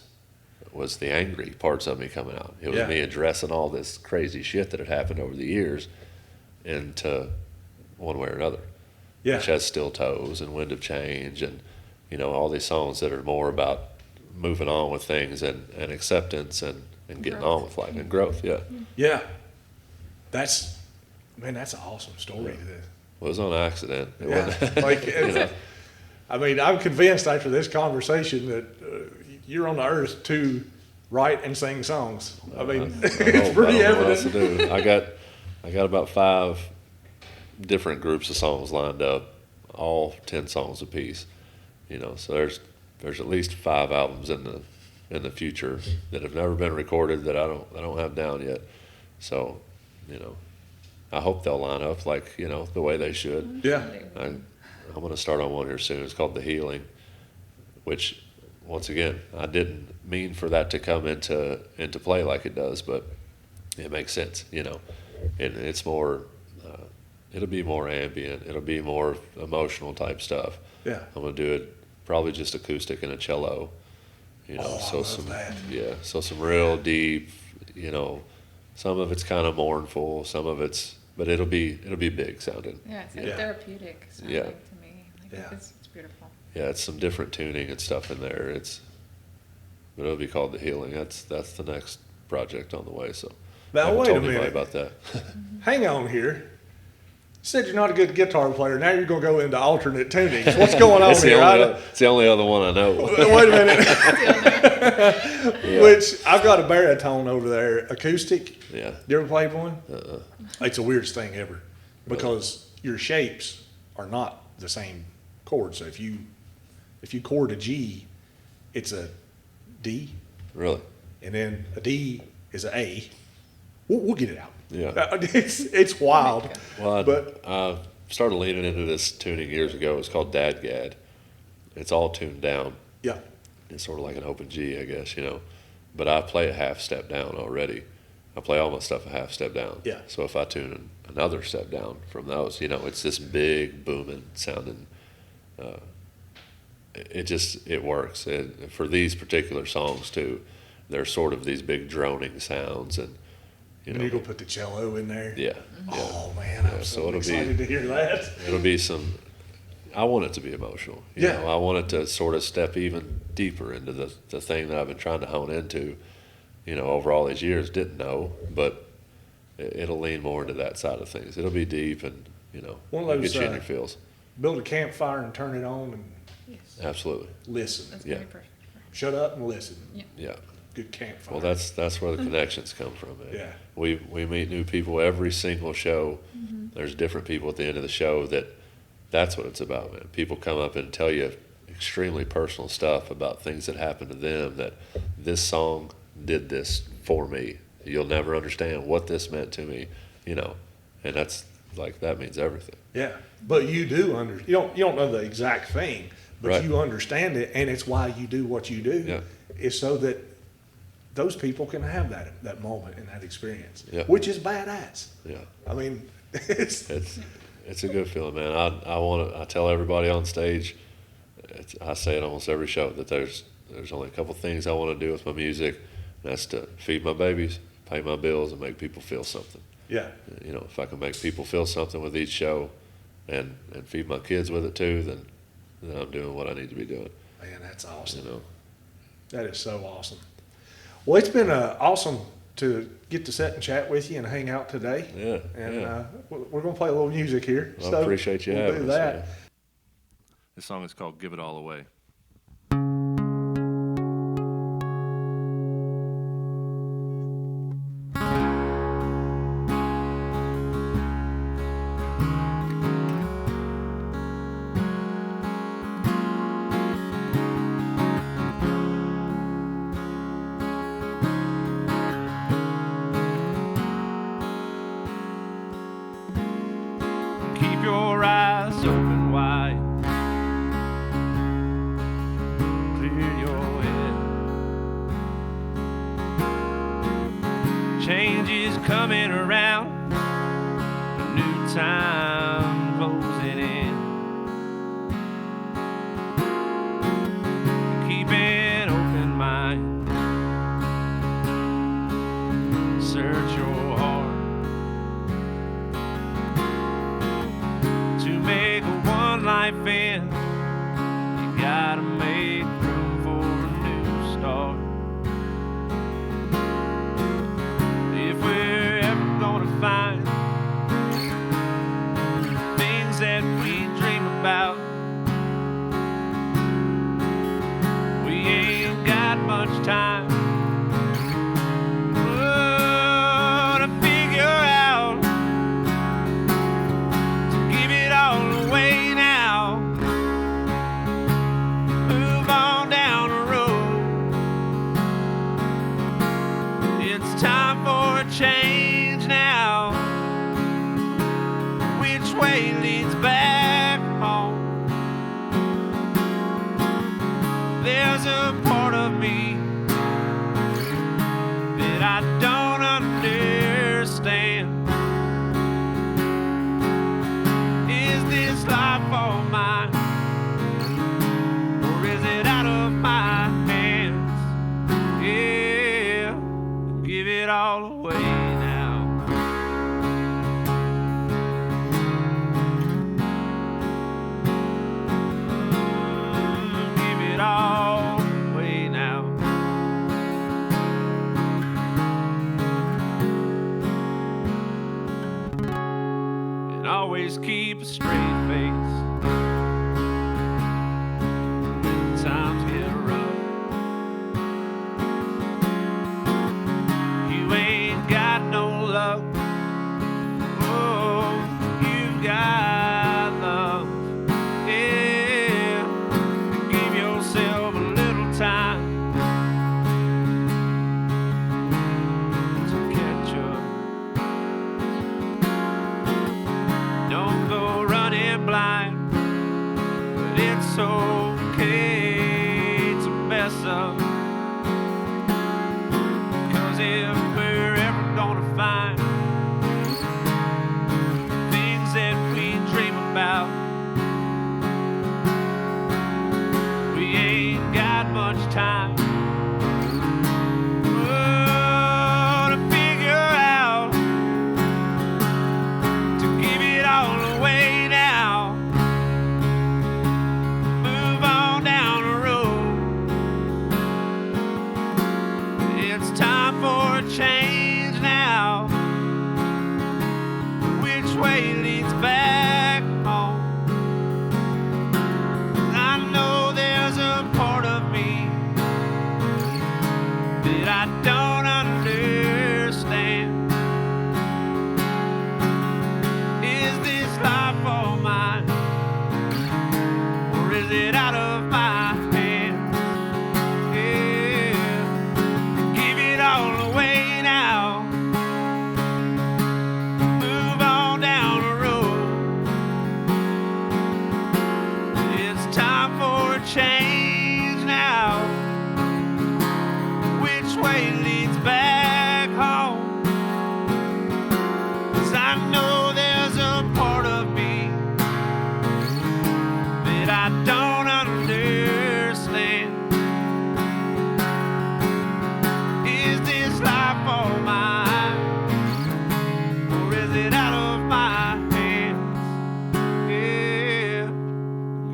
the angry parts of me coming out. It was me addressing all this crazy shit that had happened over the years into one way or another. Yeah. Which has Still Toes and Wind of Change and, you know, all these songs that are more about moving on with things and acceptance and getting on with life and growth. Yeah. Yeah. That's an awesome story. Well, it was on accident. It Yeah. wasn't, Like, you know. I mean, I'm convinced after this conversation that you're on the earth to write and sing songs. I mean, it's pretty I don't know what else to evident. do. I got about 5 different groups of songs lined up, all 10 songs apiece. You know, so there's at least 5 albums in the future that have never been recorded that I don't have down yet. So, you know, I hope they'll line up like, you know, the way they should. Yeah. I'm going to start on one here soon. It's called The Healing, which, once again, I didn't mean for that to come into play like it does, but it makes sense, you know. And it's more, it'll be more ambient. It'll be more emotional type stuff. Yeah. I'm going to do it probably just acoustic and a cello, you know. Oh, I so love that. Yeah, so some real deep, you know, some of it's kind of mournful, but it'll be big sounding. Yeah, it's like Yeah. therapeutic sounding Yeah. to me. Like Yeah. it's beautiful. Yeah, it's some different tuning and stuff in there. But it'll be called The Healing. That's the next project on the way. So I Now, haven't wait a told anybody minute. about that. Hang on here. You said you're not a good guitar player. Now you're going to go into alternate tunings. What's going on It's the here? only other one I know. Wait a minute. Which I've got a baritone over there, acoustic. Yeah. You ever played one? It's the weirdest thing ever because your shapes are not the same chord. So if you chord a G, it's a D, Really? and then a D is an A. We'll get it out. Yeah. It's wild. Well, But- I started leaning into this tuning years ago. It's called Dadgad. It's all tuned down. Yeah. It's sort of like an open G, I guess, you know. But I play a half step down already. I play all my stuff a half step down. Yeah. So if I tune another step down from those, you know, it's this big booming sounding. It works. For these particular songs too, they're sort of these big droning sounds, and You And know, you're gonna put the cello in there. yeah, Oh man, I'm Yeah, so so it'll be- excited to hear that. it'll be some. I want it to be emotional. Yeah. I want it to sort of step even deeper into the thing that I've been trying to hone into, over all these years. Didn't know, but it'll lean more into that side of things. It'll be deep and, One of it'll those, get you in your feels. Build a campfire and turn it on and Yes. Absolutely. listen. That's Yeah. gonna be perfect. Shut up and listen. Yeah. Good campfire. Well, that's where the connections come from, man. Yeah. We meet new people every single show. There's different people at the end of the show that's what it's about, man. People come up and tell you extremely personal stuff about things that happened to them, that this song did this for me. You'll never understand what this meant to me, and that's like, that means everything. Yeah, but you do you don't know the exact thing, but Right. you understand it, and it's why you do what you do. Yeah. Is so that those people can have that moment and that experience, Yeah. which is badass. Yeah. I mean, it's It's a good feeling, man. I tell everybody on stage, I say it almost every show, that there's only a couple things I want to do with my music, and that's to feed my babies, pay my bills, and make people feel something. yeah, If I can make people feel something with each show, and feed my kids with it too, then I'm doing what I need to be doing. man, that's awesome. You know. That is so awesome. Well, it's been awesome to get to sit and chat with you and hang out today. Yeah. And yeah. we're gonna play a little music here. Well, so I appreciate you we'll having do us. that. Man. This song is called "Give It All Away." Keep your eyes open wide. Clear your head. Change is coming around. A new time closing in. Keep an open mind. Search your heart. To make one life end, you gotta make room for a new start. If we're ever gonna find things that we dream about, we ain't got much time. Oh, to figure out give it all away now. Move on down the road. It's time for a change now. Which way leads back home? There's a part of me that I don't understand. Is this life all mine? Or is it out of my hands? Yeah, give it all away now. Give it all away now. And always keep a straight face when times get rough. You ain't got no luck. Oh, you've got love. Yeah, give yourself a little time to catch up. Don't go running blind, but it's okay to mess up. 'Cause if we're ever gonna find things that we dream about, we ain't got much time. Oh, to figure out It's time for a change now. Which way leads back home? I know there's a part of me that I don't understand. Is this life all mine, or is it out of my hands? Yeah, give it all away now. Move on down the road. It's time for a change now. Which way leads back home? 'Cause I know there's a part of me that I don't understand. Is this life all mine, or is it out of my hands? Yeah,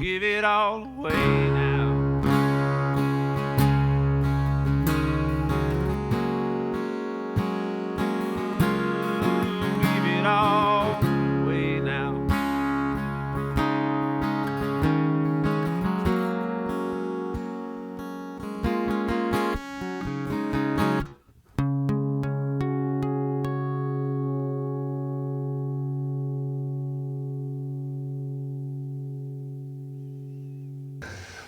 give it all away now. Give it all away now.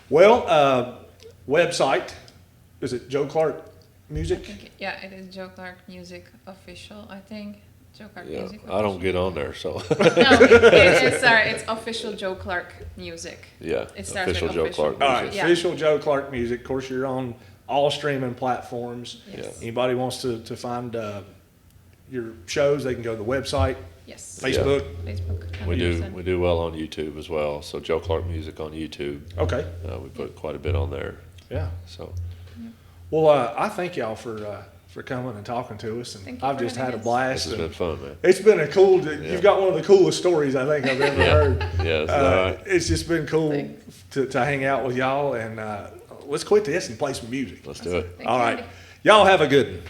Well, website, is it Joe Clark Music? Yeah, it is Joe Clark Music Official, I think. Joe Clark Yeah, Music I don't Official. get on there, so No, it's sorry, it's Official Joe Clark Music. yeah. It starts Official with Joe official. Clark All right, Music. Yeah. official Joe Clark Music. Of course, you're on all streaming platforms. Yes. Anybody wants to find your shows, they can go to the website, Yes. Facebook. Facebook. We do 100%. we do well on YouTube as well. So Joe Clark Music on YouTube. Okay, We put quite a bit on there. yeah. So Well, I thank y'all for coming and talking to us, and Thank you I've for just had having a us. blast. this has and been fun, man. It's been a cool. Yeah. You've got one of the coolest stories I think I've ever heard. Yes, all right. It's just been cool Thanks. to hang out with y'all, and let's quit this and play some music. Let's do it. Thank All you, right, Andy. y'all have a good one.